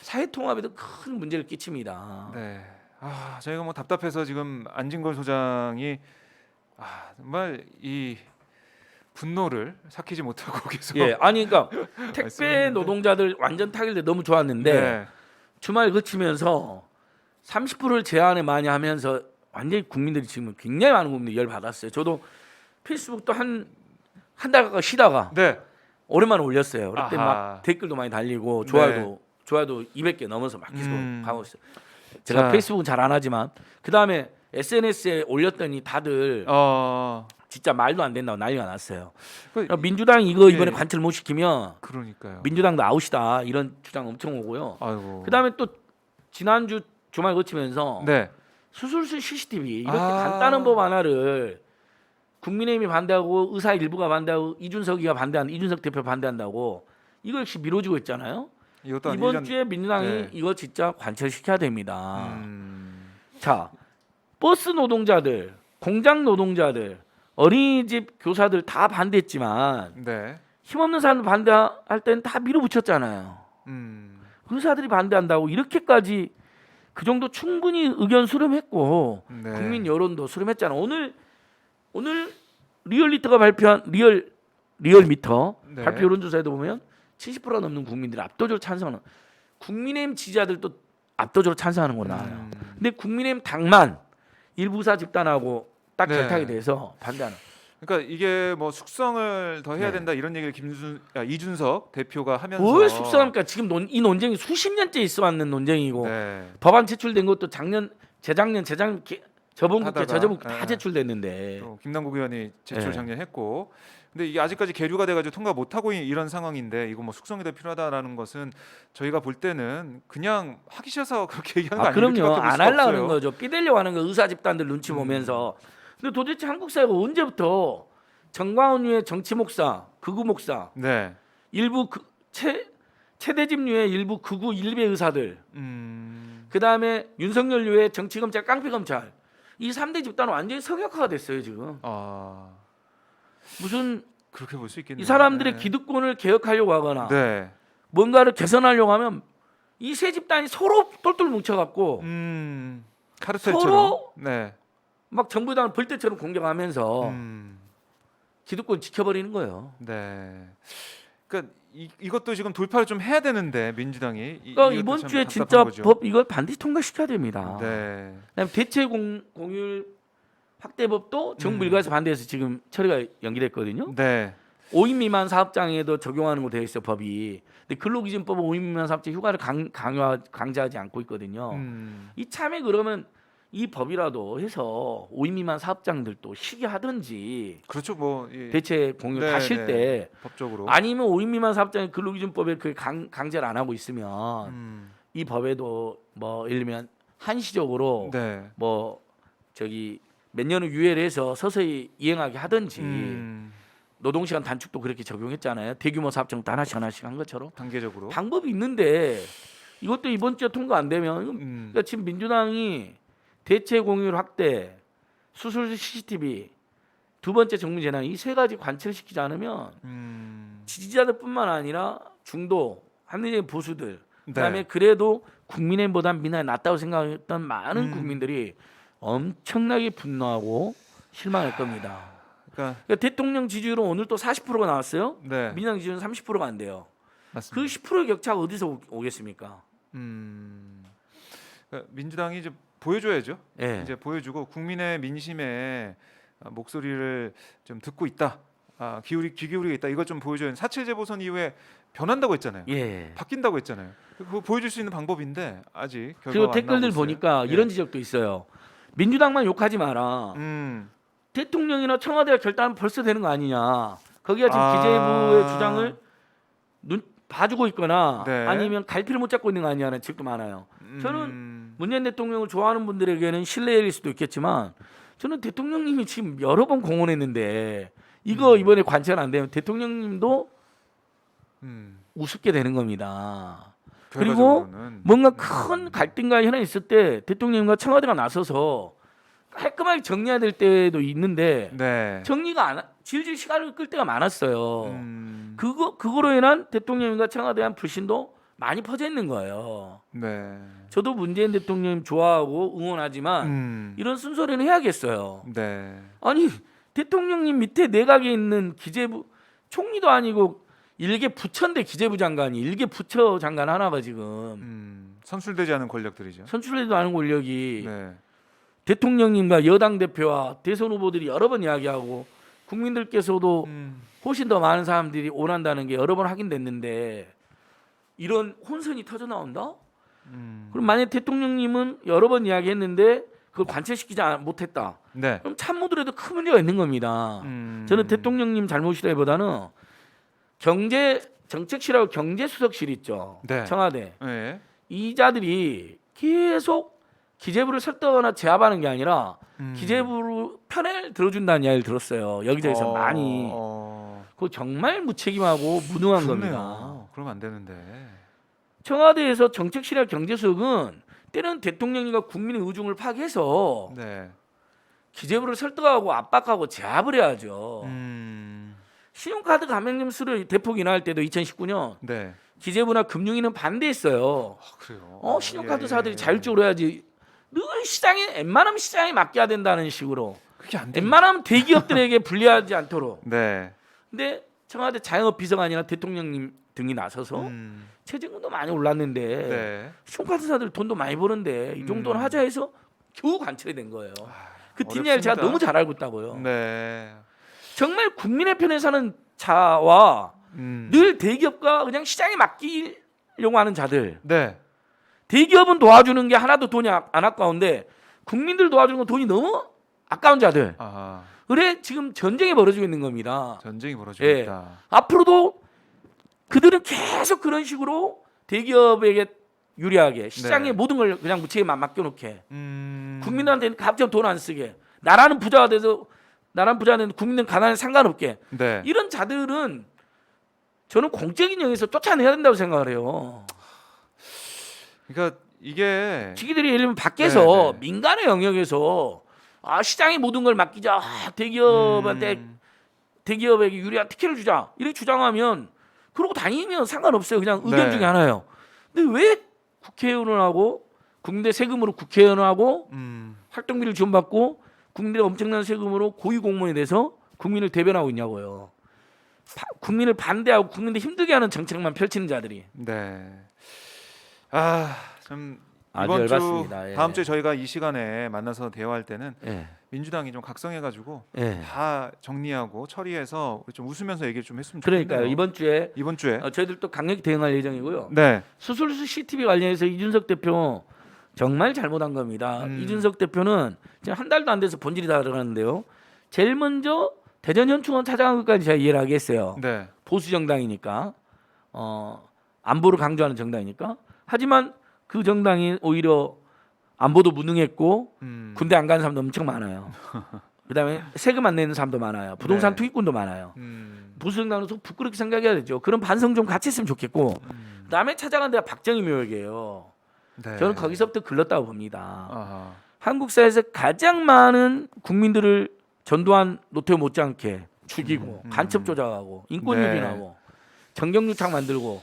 사회 통합에도 큰 문제를 끼칩니다. 네. 저희가 뭐 답답해서 지금 안진걸 소장이 정말 이 분노를 삭히지 못하고 계속 예, 아니 그러니까 택배 말씀했는데. 노동자들 완전 타결돼 너무 좋았는데 네. 주말 거치면서 30%를 제한을 많이 하면서 완전히 국민들이 지금 굉장히 많은 국민들이 열 받았어요. 저도 페이스북도 한 달 가까이 쉬다가 네. 오랜만에 올렸어요. 그때 아하. 막 댓글도 많이 달리고 네. 좋아요도 200개 넘어서 막 계속 가고 있어요. 자. 제가 페이스북은 잘 안 하지만 그 다음에 SNS에 올렸더니 다들 진짜 말도 안 된다고 난리가 났어요. 그러니까 민주당이 이거 이번에 예. 관철 못 시키면 그러니까요. 민주당도 아웃이다 이런 주장 엄청 오고요. 아이고. 그다음에 또 지난주 주말 거치면서 네. 수술실 CCTV 이렇게 간단한 법 하나를 국민의힘이 반대하고 의사 일부가 반대하고 이준석 대표 반대한다고 이거 역시 미뤄지고 있잖아요. 이것도 한 이번 1년 주에 민주당이 네. 이거 진짜 관철시켜야 됩니다. 음. 자, 버스 노동자들, 공장 노동자들, 어린이집 교사들 다 반대했지만 네. 힘없는 사람 반대할 때는 다 밀어붙였잖아요. 의사들이 반대한다고 이렇게까지 그 정도 충분히 의견 수렴했고 네. 국민 여론도 수렴했잖아. 오늘 리얼미터가 발표한 리얼미터 네. 발표 여론조사에도 보면 70%가 넘는 국민들이 압도적으로 찬성하는 국민의힘 지지자들도 압도적으로 찬성하는 걸로 나와요. 근데 국민의힘 당만 일부 의사 집단하고 딱 네. 결탁이 돼서 반대하는. 그러니까 이게 뭐 숙성을 더 해야 네. 된다 이런 얘기를 이준석 대표가 하면서 뭘 숙성합니까? 지금 이 논쟁이 수십 년째 있어 왔는 논쟁이고 네. 법안 제출된 것도 재작년 저번 국회 하다가, 저저번 국회 다 네. 제출됐는데 또 김남국 의원이 제출 네. 작년 했고, 근데 이게 아직까지 계류가 돼가지고 통과 못하고 이런 상황인데 이거 뭐 숙성이 더 필요하다라는 것은 저희가 볼 때는 그냥 하기 싫어서 그렇게 얘기하는 거 아니에요? 그럼요. 안 하려는 없어요. 거죠. 삐대려고 하는 거 의사 집단들 눈치 보면서. 근데 도대체 한국 사회가 언제부터 정광훈류의 정치 목사, 극우 목사, 네. 일부 최대집류의 일부 극우 일베 의사들, 그 다음에 윤석열류의 정치검찰, 깡패검찰 이 3대 집단은 완전히 성역화가 됐어요 지금. 무슨 그렇게 볼 수 있겠네요. 이 사람들의 네. 기득권을 개혁하려고 하거나 네. 뭔가를 개선하려고 하면 이 세 집단이 서로 똘똘 뭉쳐갖고 카르텔처럼. 서로 네. 막 정부당을 벌떼처럼 공격하면서 기득권 지켜버리는 거예요. 네. 그러니까 이것도 지금 돌파를 좀 해야 되는데 민주당이 그러니까 이것도 이번 참 주에 답답한 진짜 거죠. 법 이걸 반드시 통과시켜야 됩니다. 네. 그다음에 대체 공휴일 확대법도 정부 일각에서 반대해서 지금 처리가 연기됐거든요. 네. 5인 미만 사업장에도 적용하는 거 되어 있어 법이. 근데 근로기준법은 5인 미만 사업장 휴가를 강제하지 않고 있거든요. 이참에 그러면 이 법이라도 해서 5인 미만 사업장들도 쉬게 하든지 그렇죠. 뭐 대체 공휴일 다 쉴 때 법적으로 아니면 5인 미만 사업장의 근로기준법에 그 강제를 안 하고 있으면 이 법에도 뭐 예를 들면 한시적으로 네. 뭐 저기 몇 년을 유예를 해서 서서히 이행하게 하든지 노동시간 단축도 그렇게 적용했잖아요. 대규모 사업장도 하나씩 한 것처럼 단계적으로 방법이 있는데 이것도 이번 주에 통과 안 되면 그러니까 지금 민주당이 대체 공휴일 확대, 수술실 CCTV, 두 번째 정부 재난 이 세 가지 관철시키지 않으면 지지자들뿐만 아니라 중도 합리적인 보수들 그다음에 그래도 국민의힘보다 민주당이 낫다고 생각했던 많은 국민들이 엄청나게 분노하고 실망할 겁니다. 그러니까 대통령 지지율은 오늘 또 40%가 나왔어요. 네. 민주당 지지율은 30%가 안 돼요. 맞습니다. 그 10%의 격차가 어디서 오겠습니까? 그러니까 민주당이 이제 보여줘야죠. 예. 이제 보여주고 국민의 민심에 목소리를 좀 듣고 있다. 귀 기울이고 있다. 이걸 좀 보여줘야 4.7 재보선 이후에 변한다고 했잖아요. 예. 바뀐다고 했잖아요. 그거 보여줄 수 있는 방법인데 아직 결과가 그리고 안 댓글들 나오고 있어요. 보니까 예. 이런 지적도 있어요. 민주당만 욕하지 마라. 대통령이나 청와대가 결단하면 벌써 되는 거 아니냐. 거기가 지금 기재부의 주장을 봐주고 있거나 네. 아니면 갈피를 못 잡고 있는 거 아니냐는 지적도 많아요. 저는 문재인 대통령을 좋아하는 분들에게는 신뢰일 수도 있겠지만 저는 대통령님이 지금 여러 번 공언했는데 이거 이번에 관철 안 되면 대통령님도 우습게 되는 겁니다. 그리고 결과적으로는. 뭔가 큰 갈등과 현안이 있을 때 대통령과 청와대가 나서서 깔끔하게 정리해야 될 때도 있는데 네. 정리가 질질 시간을 끌 때가 많았어요. 그거로 인한 대통령과 청와대에 대한 불신도 많이 퍼져 있는 거예요. 네. 저도 문재인 대통령 좋아하고 응원하지만 이런 순서리는 해야겠어요. 네. 아니 대통령님 밑에 내각에 있는 기재부 총리도 아니고 일개 부처인데 기재부 장관이 일개 부처 장관 하나가 지금 선출되지 않은 권력들이죠. 선출되지도 않은 권력이 네. 대통령님과 여당 대표와 대선 후보들이 여러 번 이야기하고 국민들께서도 훨씬 더 많은 사람들이 원한다는 게 여러 번 확인됐는데 이런 혼선이 터져 나온다? 그럼 만약 대통령님은 여러 번 이야기했는데 그걸 관철시키지 못했다. 네. 그럼 참모들에도 큰 문제가 있는 겁니다. 저는 대통령님 잘못이라기보다는 정책실하고 경제수석실 있죠. 네. 청와대. 네. 이자들이 계속 기재부를 설득하거나 제압하는 게 아니라 기재부 편을 들어준다는 이야기를 들었어요. 여기저기서 많이. 그거 정말 무책임하고 무능한 겁니다. 그러면 안 되는데. 청와대에서 정책실과 경제수석은 때는 대통령님과 국민의 의중을 파악해서 네. 기재부를 설득하고 압박하고 제압을 해야죠. 신용카드 가맹점 수를 대폭 인하할 때도 2019년 네. 기재부나 금융위는 반대했어요. 그래요. 신용카드사들이 자율적으로 해야지. 늘 시장에 웬만하면 시장에 맡겨야 된다는 식으로. 그게 안 돼. 웬만하면 대기업들에게 불리하지 않도록. 네. 근데 청와대 자영업 비서관이나 대통령님 등이 나서서 최저임금도 많이 올랐는데 네. 신용카드사들 돈도 많이 버는데 이 정도는 하자 해서 겨우 관철이 된 거예요. 그 뒷이야기를 제가 어렵습니다. 너무 잘 알고 있다고요. 네. 정말 국민의 편에 사는 자와 늘 대기업과 그냥 시장에 맡기려고 하는 자들. 네. 대기업은 도와주는 게 하나도 돈이 안 아까운데 국민들 도와주는 건 돈이 너무 아까운 자들. 아하. 그래 지금 전쟁이 벌어지고 있는 겁니다. 전쟁이 벌어지고 예. 있다. 앞으로도 그들은 계속 그런 식으로 대기업에게 유리하게 시장의 네. 모든 걸 그냥 무책임만 맡겨놓게 국민한테 국민들한테는 갑자기 돈 안 쓰게 나라는 부자가 돼서 나라는 부자는 국민은 가난에 상관없게 네. 이런 자들은 저는 공적인 영역에서 쫓아내야 된다고 생각을 해요. 그러니까 이게 지기들이 예를 들면 밖에서 네, 네. 민간의 영역에서 시장의 모든 걸 맡기자 대기업한테 대기업에게 유리한 특혜를 주자 이렇게 주장하면 그러고 다니면 상관없어요. 그냥 의견 네. 중에 하나예요. 근데 왜 국회의원을 하고 국민의 세금으로 국회의원을 하고 활동비를 지원받고 국민의 엄청난 세금으로 고위공무원에 대해서 국민을 대변하고 있냐고요. 국민을 반대하고 국민들 힘들게 하는 정책만 펼치는 자들이. 네. 좀 아주 이번 주 열받습니다. 예. 다음 주에 저희가 이 시간에 만나서 대화할 때는 예. 민주당이 좀 각성해가지고 예. 다 정리하고 처리해서 우리 좀 웃으면서 얘기를 좀 했으면 좋겠네요. 그러니까요. 이번 주에 저희들도 강력히 대응할 예정이고요. 네. 수술수 CCTV 관련해서 이준석 대표 정말 잘못한 겁니다. 이준석 대표는 지금 한 달도 안 돼서 본질이 다 드러났는데요. 제일 먼저 대전 현충원 찾아간 것까지 제가 이해를 하겠어요. 네. 보수 정당이니까 안보를 강조하는 정당이니까. 하지만 그 정당이 오히려 안보도 무능했고 군대 안 가는 사람도 엄청 많아요. 그다음에 세금 안 내는 사람도 많아요. 부동산 네. 투기꾼도 많아요. 보수 정당으로서 부끄럽게 생각해야 되죠. 그런 반성 좀 같이 했으면 좋겠고 그다음에 찾아간 데가 박정희 묘역이에요. 네. 저는 거기서부터 글렀다고 봅니다. 아하. 한국 사회에서 가장 많은 국민들을 전두환 노태우 못지않게 죽이고 간첩 조작하고 인권 네. 유린하고 정경유착 만들고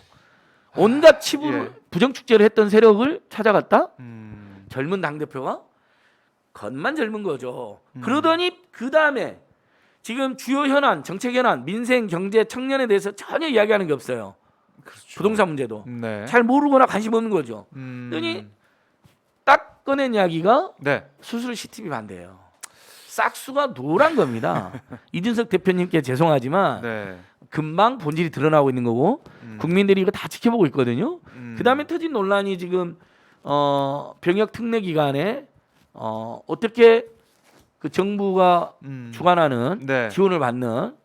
온갖 치부를 예. 부정축제를 했던 세력을 찾아갔다? 젊은 당대표가? 겉만 젊은 거죠. 그러더니 그 다음에 지금 주요 현안, 정책 현안, 민생, 경제, 청년에 대해서 전혀 이야기하는 게 없어요. 그렇죠. 부동산 문제도. 네. 잘 모르거나 관심 없는 거죠. 그러니 딱 꺼낸 이야기가 네. 수술 CCTV 반대예요. 싹수가 노란 겁니다. 이준석 대표님께 죄송하지만 네. 금방 본질이 드러나고 있는 거고 국민들이 이거 다 지켜보고 있거든요. 그다음에 터진 논란이 지금 병역 특례 기간에 어떻게 그 정부가 주관하는 네. 지원을 받는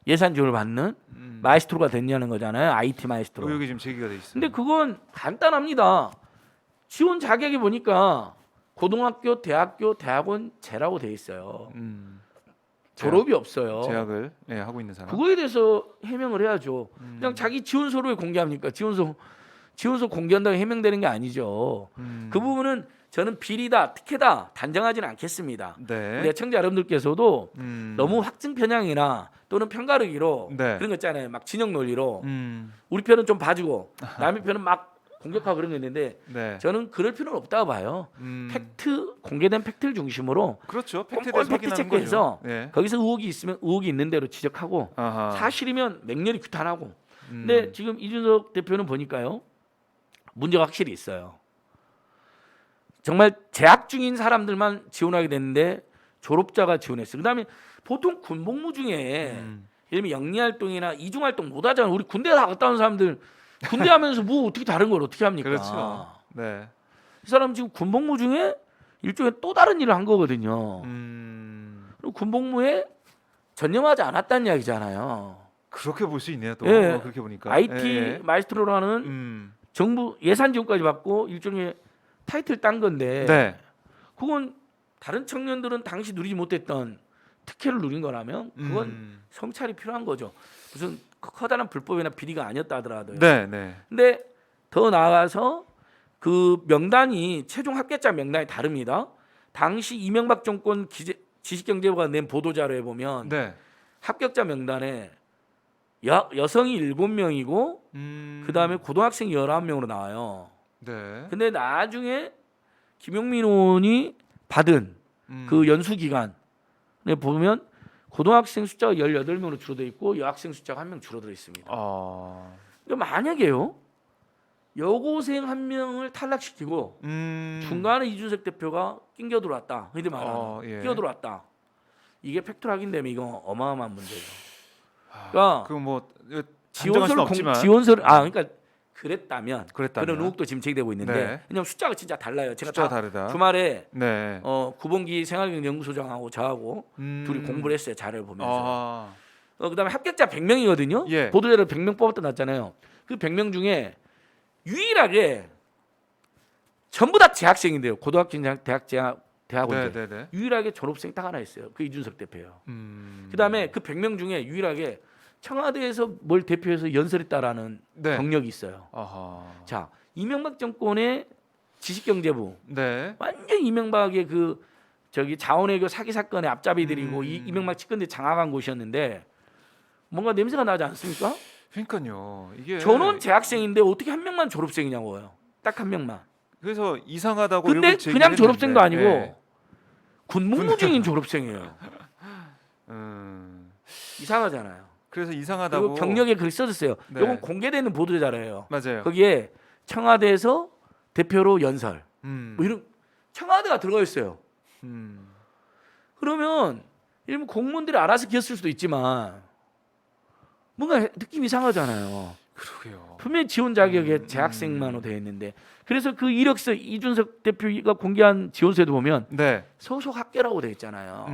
예산 지원을 받는 마에스트로가 됐냐는 거잖아요. IT 마에스트로. 의혹이 지금 제기가 돼 있어요. 근데 그건 간단합니다. 지원 자격이 보니까 고등학교, 대학교, 대학원 제라고 돼 있어요. 졸업이 없어요. 제약을 하고 있는 사람. 그거에 대해서 해명을 해야죠. 그냥 자기 지원서를 왜 공개합니까? 지원서 공개한다고 해명되는 게 아니죠. 그 부분은 저는 비리다, 특혜다 단정하지는 않겠습니다. 네. 우리 애청자 여러분들께서도 너무 확증 편향이나 또는 편가르기로 네. 그런 거 있잖아요. 막 진영 논리로 음. 우리 편은 좀 봐주고 남의 편은 막 공격하고 그런 게 있는데 네. 저는 그럴 필요는 없다고 봐요. 팩트, 공개된 팩트를 중심으로 그렇죠. 팩트에 꼼꼼히 대해서 팩트 확인하는 체크해서 거죠. 네. 거기서 의혹이 있으면 의혹이 있는 대로 지적하고 아하. 사실이면 맹렬히 규탄하고. 근데 지금 이준석 대표는 보니까요. 문제가 확실히 있어요. 정말 재학 중인 사람들만 지원하게 됐는데 졸업자가 지원했어요. 그다음에 보통 군복무 중에 예를 들면 영리활동이나 이중활동 못 하잖아요. 우리 군대 다 갔다 온 사람들 군대 하면서 뭐 어떻게 다른 걸 어떻게 합니까? 그렇죠. 네. 이 사람 지금 군복무 중에 일종의 또 다른 일을 한 거거든요. 그리고 군복무에 전념하지 않았다는 이야기잖아요. 그렇게 볼 수 있네요. 또 예. 그렇게 보니까. IT 예. 마이스트로라는 정부 예산 지원까지 받고 일종의 타이틀 딴 건데 네. 그건 다른 청년들은 당시 누리지 못했던 특혜를 누린 거라면 그건 성찰이 필요한 거죠. 무슨 커다란 불법이나 비리가 아니었다 하더라도요. 네, 네. 근데 더 나아가서 그 명단이 최종 합격자 명단이 다릅니다. 당시 이명박 정권 지식경제부가 낸 보도자료에 보면 네. 합격자 명단에 여성이 7명이고 그다음에 고등학생이 19명으로 나와요. 네. 근데 나중에 김용민 의원이 받은 그 연수 기간에 보면 고등학생 숫자가 18명으로 줄어들어 있고 여학생 숫자가 1명 줄어들어 있습니다. 그러니까 만약에요. 여고생 1명을 탈락시키고 중간에 이준석 대표가 낑겨 들어왔다. 흔히 말하는 예. 끼어 들어왔다. 이게 팩트로 확인되면 이건 어마어마한 문제예요. 그러니까 그뭐 단정할 수는 없지만 지원서를 그러니까 그랬다면 그랬다면. 그런 의혹도 지금 제기되고 있는데 네. 왜냐면 숫자가 진짜 달라요. 제가 숫자가 다 다르다. 주말에 네. 구본기 생활경제연구소장하고 저하고 둘이 공부를 했어요. 자료를 보면서. 그다음에 합격자 100명이거든요. 예. 보도자료 100명 뽑았다 났잖아요. 그 100명 중에 유일하게 전부 다 재학생인데요. 고등학생, 대학원들. 네, 네, 네. 유일하게 졸업생 딱 하나 있어요. 그 이준석 대표예요. 그다음에 그 100명 중에 유일하게 청와대에서 뭘 대표해서 연설했다라는 네. 경력이 있어요. 아하. 자, 이명박 정권의 지식경제부 네. 완전 이명박의 그 자원외교 사기 사건의 앞잡이들이고 이명박 측근들이 장악한 곳이었는데 뭔가 냄새가 나지 않습니까? 그러니까요. 이게 전원 재학생인데 어떻게 한 명만 졸업생이냐고요. 딱 한 명만. 그래서 이상하다고 근데 일부 제기를 그냥 졸업생도 했는데, 아니고 예. 군복무 중인 졸업생이에요. 음. 이상하잖아요. 그래서 이상하다고 그리고 경력에 글이 써졌어요. 네. 이건 공개되는 보도자료예요. 맞아요. 거기에 청와대에서 대표로 연설 뭐 이런 청와대가 들어가 있어요. 그러면 일본 공무원들이 알아서 기었을 수도 있지만 뭔가 느낌 이상하잖아요. 그러게요. 분명히 지원 자격에 재학생만으로 되어 있는데 그래서 그 이력서 이준석 대표가 공개한 지원서에도 보면 네. 소속 학교라고 되어 있잖아요.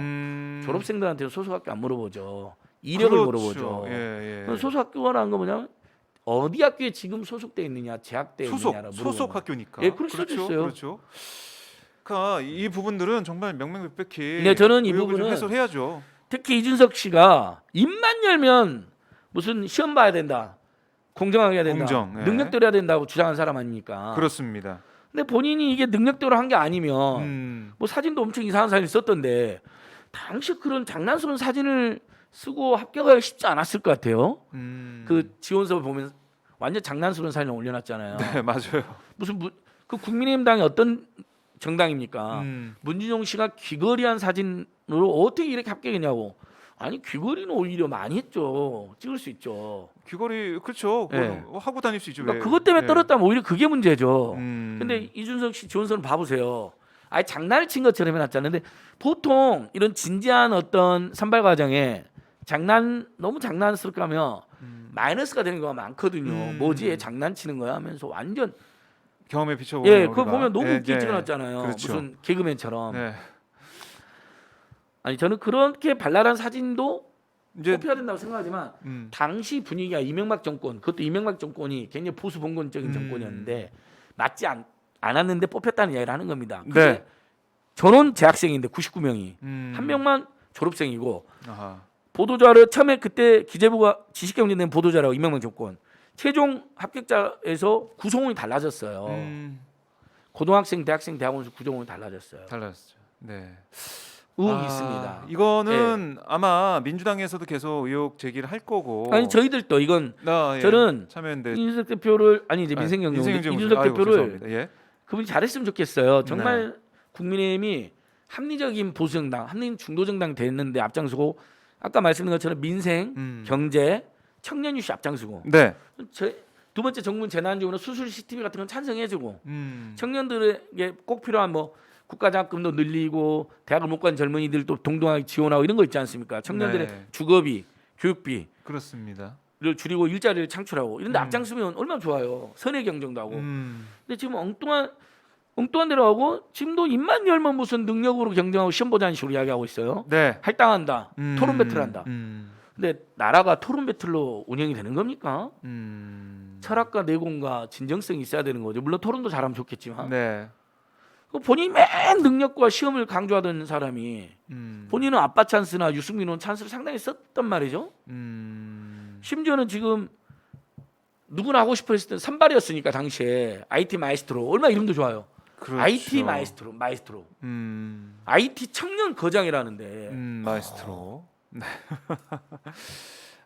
졸업생들한테 소속 학교 안 물어보죠. 이력을 그렇죠. 물어보죠. 예, 예. 그럼 소속 학교라는 거 뭐냐면 어디 학교에 지금 소속돼 있느냐, 재학돼 있느냐라 물어보는 소속 거예요. 학교니까. 예, 그럴 수도 그렇죠. 있어요. 그렇죠. 그러니까 이 부분들은 정말 명명백백히 네, 저는 이 의혹을 좀 부분은 해소해야죠. 특히 이준석 씨가 입만 열면 무슨 시험 봐야 된다, 공정하게 해야 된다, 공정, 예. 능력대로 해야 된다고 주장한 사람 아닙니까? 그렇습니다. 근데 본인이 이게 능력대로 한 게 아니면 뭐 사진도 엄청 이상한 사진을 썼던데 당시 그런 장난스러운 사진을 쓰고 합격하기 쉽지 않았을 것 같아요. 그 지원서 보면 완전 장난스러운 사진을 올려놨잖아요. 네, 맞아요. 무슨 그 국민의힘당이 어떤 정당입니까? 문준용 씨가 귀걸이한 사진으로 어떻게 이렇게 합격했냐고. 아니 귀걸이는 오히려 많이 했죠. 찍을 수 있죠. 귀걸이 그렇죠. 그거 예. 하고 다닐 수 있죠. 그러니까 왜? 그것 때문에 예. 떨었다면 오히려 그게 문제죠. 음. 근데 이준석 씨 지원서는 봐보세요. 아예 장난을 친 것처럼 해놨잖아요. 근데 보통 이런 진지한 어떤 선발 과정에 너무 장난스럽게 하면 마이너스가 되는 경우가 많거든요. 뭐지 얘 장난치는 거야 하면서 완전 경험에 비춰보면 그거 보면 너무 웃기게 찍어놨잖아요. 그렇죠. 무슨 개그맨처럼. 네. 아니 저는 그렇게 발랄한 사진도 이제 뽑혀야 된다고 생각하지만 당시 분위기가 이명박 정권, 그것도 이명박 정권이 굉장히 보수 봉건적인 정권이었는데 맞지 않았는데 뽑혔다는 이야기를 하는 겁니다. 네. 전원 재학생인데 99명이 한 명만 졸업생이고 보도자료 처음에 그때 기재부가 지식경제 낸 보도자료 이명박 정권 최종 합격자에서 구성원이 달라졌어요. 고등학생, 대학생, 대학원 구조원이 달라졌어요. 달라졌죠. 네. 의혹이 있습니다. 이거는 아마 민주당에서도 계속 의혹 제기를 할 거고. 아니 저희들도 이건 예. 저는 참여연대 이준석 대표를 아니 이제 민생경제 이준석 대표를 죄송합니다. 예. 그분이 잘했으면 좋겠어요. 정말 국민의힘이 합리적인 보수정당, 합리적인 중도정당 됐는데 앞장서고 아까 말씀드린 것처럼 민생, 경제, 청년 이슈 앞장서고 네. 두 번째 정부는 재난지원으로 수술 CCTV 같은 건 찬성해주고 청년들에게 꼭 필요한 뭐 국가장학금도 늘리고 대학을 못 간 젊은이들도 동등하게 지원하고 이런 거 있지 않습니까? 청년들의 네. 주거비, 교육비 그렇습니다. 를 줄이고 일자리를 창출하고 이런데 앞장서면 얼마나 좋아요. 선의 경쟁도 하고. 근데 지금 엉뚱한 대로 하고 지금도 입만 열면 무슨 능력으로 경쟁하고 시험 보자는 식으로 이야기하고 있어요. 네. 할당한다. 토론 배틀한다. 근데 나라가 토론 배틀로 운영이 되는 겁니까? 철학과 내공과 진정성이 있어야 되는 거죠. 물론 토론도 잘하면 좋겠지만 네. 본인이 맨 능력과 시험을 강조하던 사람이 본인은 아빠 찬스나 유승민 의원 찬스를 상당히 썼단 말이죠. 심지어는 지금 누구나 하고 싶어 했을 때 선발이었으니까 당시에 IT 마이스트로 얼마나 이름도 좋아요. 그렇죠. IT 마이스트로. IT 청년 거장이라는데. 마이스트로. 네.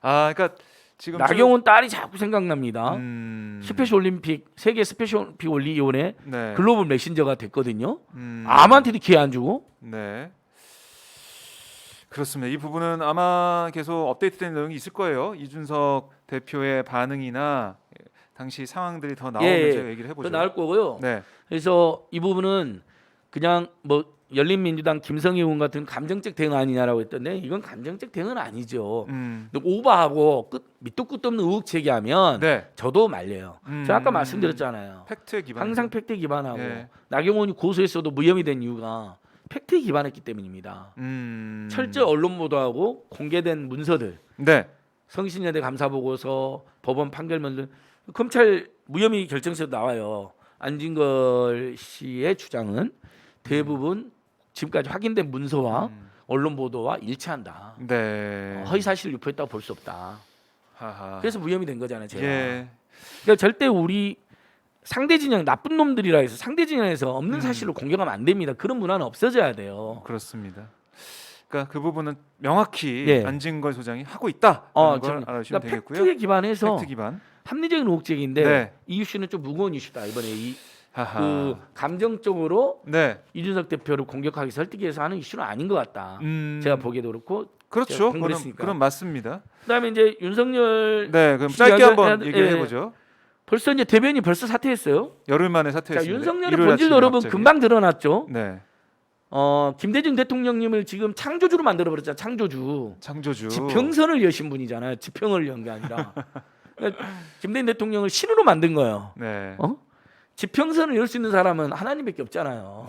그러니까 지금 나경원 딸이 자꾸 생각납니다. 스페셜 올림픽 세계 스페셜 올림픽 원리위원회 네. 글로벌 메신저가 됐거든요. 아무한테도 기회 안 주고. 네. 그렇습니다. 이 부분은 아마 계속 업데이트된 내용이 있을 거예요. 이준석 대표의 반응이나 당시 상황들이 더 나오면 제가 얘기를 해보죠. 더 나올 거고요. 네. 그래서 이 부분은 그냥 뭐 열린민주당 김성희 의원 같은 감정적 대응 아니냐라고 했던데 이건 감정적 대응은 아니죠. 근데 오버하고 밑도 끝도 없는 의혹 제기하면 네. 저도 말려요. 제가 아까 말씀드렸잖아요. 팩트에 기반. 항상 팩트에 기반하고 예. 나경원이 고소했어도 무혐의 된 이유가 팩트에 기반했기 때문입니다. 철저 언론 보도하고 공개된 문서들, 네. 성신여대 감사 보고서, 법원 판결문들, 검찰 무혐의 결정서도 나와요. 안진걸 씨의 주장은 대부분 지금까지 확인된 문서와 언론 보도와 일치한다. 네. 허위 사실을 유포했다고 볼 수 없다. 하하. 그래서 무혐의 된 거잖아요, 제가. 예. 그러니까 절대 우리 상대 진영 나쁜 놈들이라 해서 상대 진영에서 없는 사실로 공격하면 안 됩니다. 그런 문화는 없어져야 돼요. 그렇습니다. 그러니까 그 부분은 명확히 예. 안진걸 소장이 하고 있다. 걸 알아주시면 되겠고요. 팩트에 기반해서 팩트 기반. 합리적인 의혹적인데 네. 이 이슈는 좀 무거운 이슈다. 이번에 하하. 그 감정적으로 네. 이준석 대표를 공격하기 설득해서 위해서 하는 이슈는 아닌 것 같다. 제가 보기에도 그렇고. 그렇죠. 그건 그럼 맞습니다. 그다음에 이제 윤석열 네, 그럼 짧게 한번 얘기를 해보죠. 벌써 이제 대변이 벌써 사퇴했어요. 열흘 만에 사퇴했습니다. 자, 윤석열의 본질 여러분 갑자기. 금방 드러났죠. 네. 김대중 대통령님을 지금 창조주로 만들어 버렸잖아. 창조주. 지평선을 여신 분이잖아요. 지평을 연 게 아니라. 그러니까 김대중 대통령을 신으로 만든 거예요. 네. 지평선을 열 수 있는 사람은 하나님밖에 없잖아요.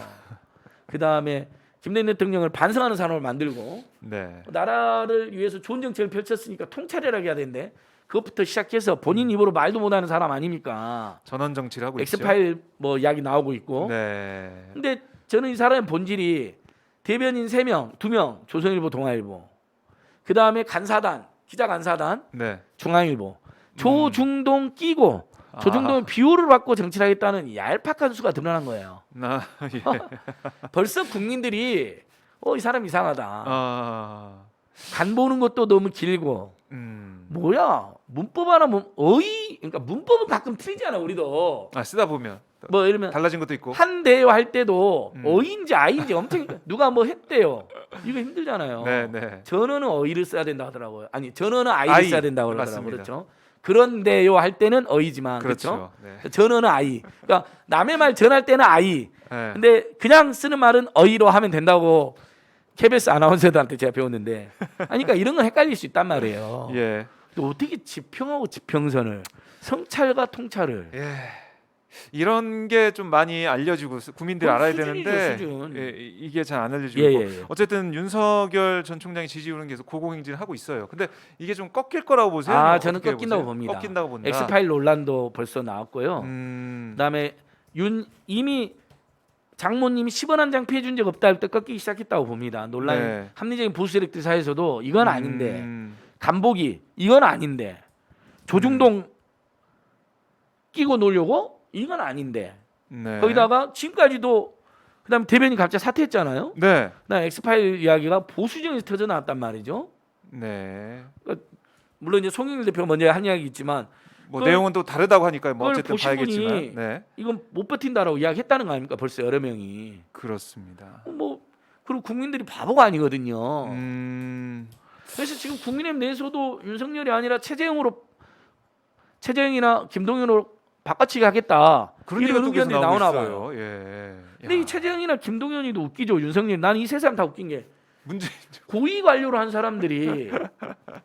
그 다음에 김대중 대통령을 반성하는 사람을 만들고 네. 나라를 위해서 좋은 정책을 펼쳤으니까 통찰이라고 해야 되는데 그것부터 시작해서 본인 입으로 말도 못하는 사람 아닙니까? 전원 정치를 하고 있죠. 엑스파일 뭐 이야기 나오고 있고. 네. 근데 저는 이 사람의 본질이 대변인 3명, 2명 조선일보, 동아일보. 그 다음에 간사단, 기자 간사단, 네. 중앙일보. 조중동 끼고 조중동의 비호를 받고 정치를 하겠다는 얄팍한 수가 드러난 거예요. 예. 벌써 국민들이 이 사람 이상하다. 간 보는 것도 너무 길고 뭐야 문법 하나 그러니까 문법은 가끔 틀리잖아 우리도. 쓰다 보면 뭐 이러면 달라진 것도 있고 한대요 할 때도 어인지 아인지 엄청 누가 뭐 했대요. 이거 힘들잖아요. 네. 전어는 어이를 써야 된다 하더라고요. 아니 전어는 아이를 써야 된다고 그러더라고요. 맞습니다. 그렇죠. 그런데요 할 때는 어이지만 그렇죠. 그렇죠? 전어는 아이. 그러니까 남의 말 전할 때는 아이. 네. 근데 그냥 쓰는 말은 어이로 하면 된다고 KBS 아나운서들한테 제가 배웠는데 그러니까 이런 건 헷갈릴 수 있단 말이에요. 예. 또 어떻게 지평하고 지평선을 성찰과 통찰을 이런 게 좀 많이 알려지고 국민들이 알아야 수준이죠, 되는데 수준. 이게 잘 안 알려지고 예. 어쨌든 윤석열 전 총장의 지지율은 계속 고공행진을 하고 있어요. 근데 이게 좀 꺾일 거라고 보세요? 저는 어떻게 꺾인다고 보세요? 봅니다. 꺾인다고 본다. 엑스파일 논란도 벌써 나왔고요. 그다음에 이미 장모님이 10원 한 장 피해 준 적 없다 할 때 꺾이기 시작했다고 봅니다. 논란 네. 합리적인 보수 세력들 사이에서도 이건 아닌데 간보기 이건 아닌데 조중동 끼고 놀려고 이건 아닌데 네. 거기다가 지금까지도 그다음에 대변인 갑자기 사퇴했잖아요. 네. 그다음 엑스파일 이야기가 보수정에서 터져 나왔단 말이죠. 네. 물론 이제 송영길 대표가 먼저 한 이야기 있지만 뭐 그걸- 내용은 또 다르다고 하니까 뭐 그걸 어쨌든 보신 봐야겠지만. 분이 네. 이건 못 버틴다라고 이야기했다는 거 아닙니까? 벌써 여러 명이. 그렇습니다. 뭐 그리고 국민들이 바보가 아니거든요. 그래서 지금 국민의힘 내에서도 윤석열이 아니라 최재형이나 김동연으로 바꿔치기 하겠다. 그런 이런 얘기가 또 계속 의견들이 나오고 나오나 있어요. 봐요. 예. 근데 야, 이 최재형이나 김동연이도 웃기죠. 윤석열. 나는 이 세 사람 다 웃긴 게 문제죠. 고위 관료를 한 사람들이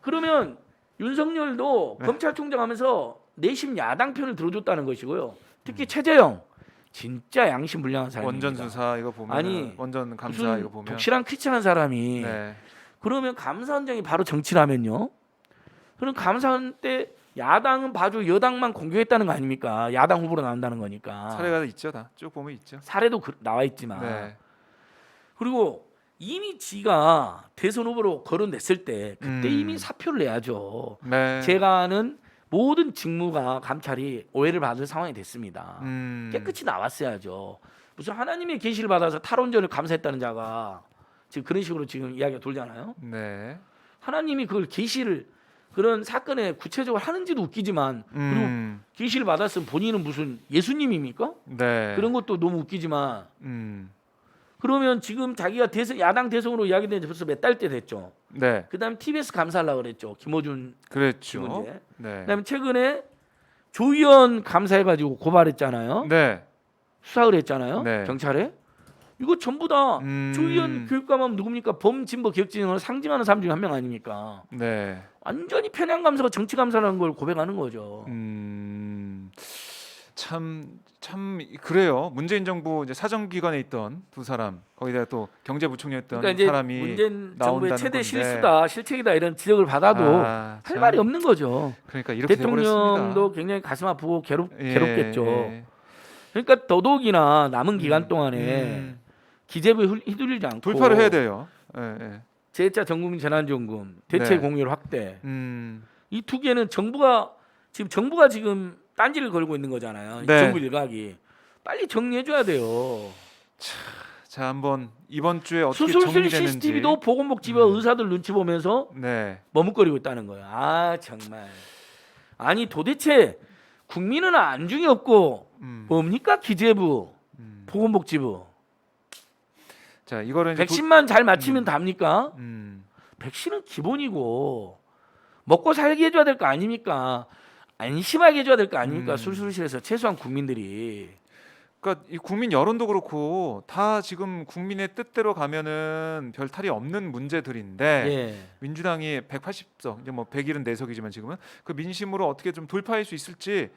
그러면 윤석열도 네. 검찰총장 하면서 내심 야당 편을 들어줬다는 것이고요. 특히 최재형 진짜 양심 불량한 사람입니다. 원전 수사 이거 보면 아니, 원전 감사 무슨 이거 보면 독실한 퀴치한 사람이 네. 그러면 감사원장이 바로 정치를 하면요. 그럼 감사원 때 야당은 봐주 여당만 공격했다는 거 아닙니까? 야당 후보로 나온다는 거니까. 사례가 있죠, 다 쭉 보면 있죠. 사례도 나와 있지만 네. 그리고 이미 지가 대선 후보로 거론됐을 때 그때 이미 사표를 내야죠. 네. 제가 아는 모든 직무가 감찰이 오해를 받을 상황이 됐습니다. 깨끗이 나왔어야죠. 무슨 하나님의 계시를 받아서 탈원전을 감사했다는 자가 지금 그런 식으로 지금 이야기가 돌잖아요. 네. 하나님이 그걸 계시를 그런 사건에 구체적으로 하는지도 웃기지만 그리고 계시를 받았으면 본인은 무슨 예수님입니까? 네. 그런 것도 너무 웃기지만 음. 그러면 지금 자기가 야당 대선으로 이야기된 지 벌써 몇 달째 됐죠. 네. 그다음 TBS 감사하려고 그랬죠. 김어준 그랬죠. 김은재. 네. 그다음에 최근에 조의원 감사해가지고 고발했잖아요. 네. 수사를 했잖아요. 네. 경찰에. 이거 전부 다 조의원 교육감하면 누굽니까? 범진보 기억진영을 상징하는 사람 중에 한 명 아닙니까? 네. 완전히 편향 감사가 정치 감사라는 걸 고백하는 거죠. 참 그래요. 문재인 정부 이제 사정기관에 있던 두 사람 거기다가 또 경제부총리였던 그러니까 이제 사람이 문재인 정부의 나온다는 최대 건데. 실수다, 실책이다 이런 지적을 받아도 아, 할 참. 말이 없는 거죠. 그러니까 이렇게 대통령도 돼버렸습니다. 굉장히 가슴 아프고 예, 괴롭겠죠. 예. 그러니까 더더욱이나 남은 기간 동안에 기재부에 휘둘리지 않고 돌파를 해야 돼요. 예, 예. 제1차 전국민 재난지원금 대체 네. 공휴일 확대 음, 이 두 개는 정부가 지금 딴지를 걸고 있는 거잖아요. 네. 정부 일각이 빨리 정리해줘야 돼요. 자 한번 이번 주에 어떻게 수술실 정리되는지. CCTV도 보건복지부와 의사들 눈치 보면서 네. 머뭇거리고 있다는 거예요. 아 정말 아니 도대체 국민은 안중이 없고 뭡니까 기재부 보건복지부 자 이거를 이제 백신만 잘 맞히면 답니까? 음, 백신은 기본이고 먹고 살게 해줘야 될 거 아닙니까? 안심하게 해줘야 될 거 아닙니까? 수술실에서 최소한 국민들이 그러니까 이 국민 여론도 그렇고 다 지금 국민의 뜻대로 가면은 별 탈이 없는 문제들인데 예. 민주당이 180석 이제 뭐 174석이지만 지금은 그 민심으로 어떻게 좀 돌파할 수 있을지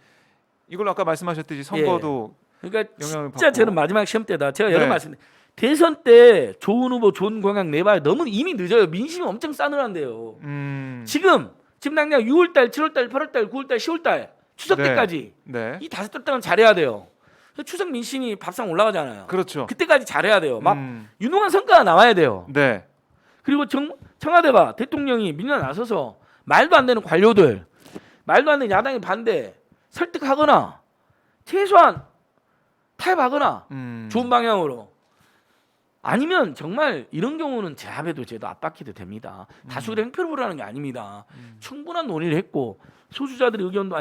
이걸 아까 말씀하셨듯이 선거도 그러니까 영향을 진짜 받고. 저는 마지막 시험 때다 제가 여러 네. 말씀 대선 때 좋은 후보 좋은 공약 내봐야 너무 이미 늦어요. 민심이 엄청 싸늘한데요. 지금 당장 6월달, 7월달, 8월달, 9월달, 10월달 추석 네. 때까지 네. 이 5달 동안 잘해야 돼요. 추석 민심이 밥상 올라가잖아요. 그렇죠. 그때까지 잘해야 돼요. 막 유능한 성과가 나와야 돼요. 네. 그리고 청와대가 대통령이 민주당 나서서 말도 안 되는 관료들, 말도 안 되는 야당의 반대 설득하거나 최소한 타협하거나 좋은 방향으로 아니면 정말 이런 경우는 제압해도 제도 압박해도 됩니다. 다수결 행표를 보라는 게 아닙니다. 충분한 논의를 했고 소수자들의 의견도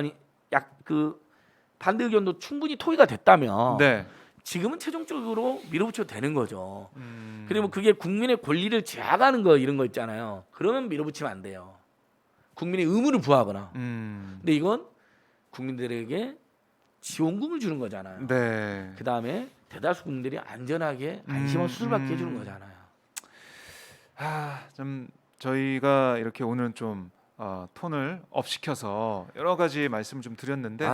반대 의견도 충분히 토의가 됐다면 네. 지금은 최종적으로 밀어붙여도 되는 거죠. 그리고 그게 국민의 권리를 제약하는 거 이런 거 있잖아요. 그러면 밀어붙이면 안 돼요. 국민의 의무를 부하거나. 근데 이건 국민들에게 지원금을 주는 거잖아요. 네. 그 다음에 대다수 국민들이 안전하게 안심하고 수술받게 해주는 거잖아요. 좀 저희가 이렇게 오늘은 좀 톤을 업 시켜서 여러 가지 말씀을 좀 드렸는데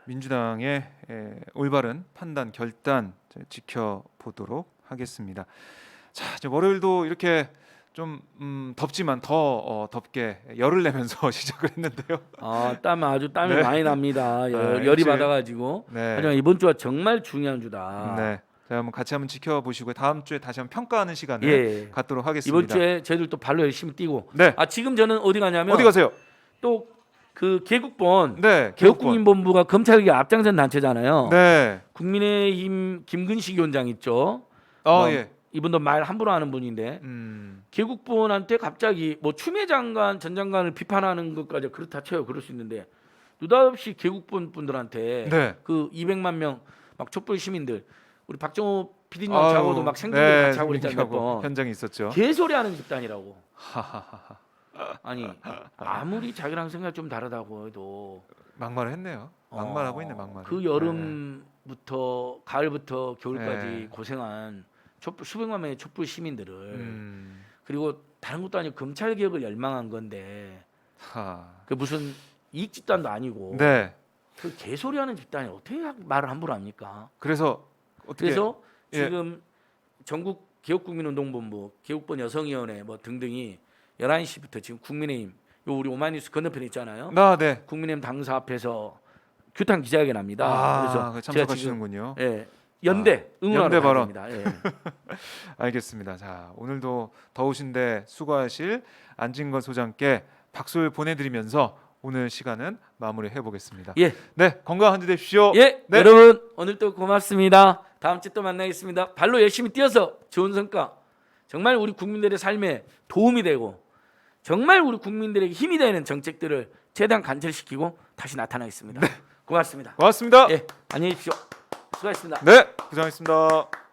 민주당의 올바른 판단 결단 지켜보도록 하겠습니다. 자, 이제 월요일도 이렇게 좀 덥지만 더 덥게 열을 내면서 시작을 했는데요. 땀이 네. 많이 납니다. 열이 일주일. 받아가지고. 네. 하지만 이번 주가 정말 중요한 주다. 네. 자, 한번 같이 한번 지켜보시고 다음 주에 다시 한번 평가하는 시간을 예. 갖도록 하겠습니다. 이번 주에 저희들 또 발로 열심히 뛰고. 네. 지금 저는 어디 가냐면 어디 가세요? 또 그 개국본 네, 개혁국민본부가 검찰개혁 앞장선 단체잖아요. 네. 국민의힘 김근식 위원장 있죠. 예. 이분도 말 함부로 하는 분인데 개국본한테 갑자기 뭐 추미애 장관 전 장관을 비판하는 것까지 그렇다 쳐요. 그럴 수 있는데 느닷없이 개국본 분들한테 네. 그 200만 명 막 촛불 시민들 우리 박정호 PD님 아유, 자고도 막 생존 네, 같이 하고 있잖아요. 몇 생존하고 번. 현장에 있었죠. 개소리하는 집단이라고. 아니 아무리 자기랑 생각 좀 다르다고 해도 막말을 했네요. 막말하고 있네, 막말. 그 여름부터 가을부터 겨울까지 네. 고생한 촛불 수백만 명의 촛불 시민들을 음. 그리고 다른 것도 아니고 검찰 개혁을 열망한 건데 하. 그 무슨 이익 집단도 아니고 네. 그 개소리하는 집단이 어떻게 말을 함부로 합니까? 그래서 어떻게 그래서 예. 지금 전국 개혁국민운동본부, 개국본 여성위원회 뭐 등등이 11시부터 지금 국민의힘 요 우리 오마이뉴스 건너편에 있잖아요. 네. 국민의힘 당사 앞에서 규탄 기자회견 합니다. 그래서 그래서 제가 지금 참석하시는군요. 예, 연대 응원하러 연대 가야 발언. 됩니다. 예. 알겠습니다. 자, 오늘도 더우신데 수고하실 안진건 소장께 박수를 보내드리면서 오늘 시간은 마무리해 보겠습니다. 예. 네, 건강 한 주 되십시오. 예, 네. 여러분 오늘 또 고맙습니다. 다음 주에 또 만나겠습니다. 발로 열심히 뛰어서 좋은 성과 정말 우리 국민들의 삶에 도움이 되고 정말 우리 국민들에게 힘이 되는 정책들을 최대한 관철시키고 다시 나타나겠습니다. 고맙습니다. 고맙습니다. 예, 안녕히 계십시오. 수고하셨습니다. 네, 고생하셨습니다.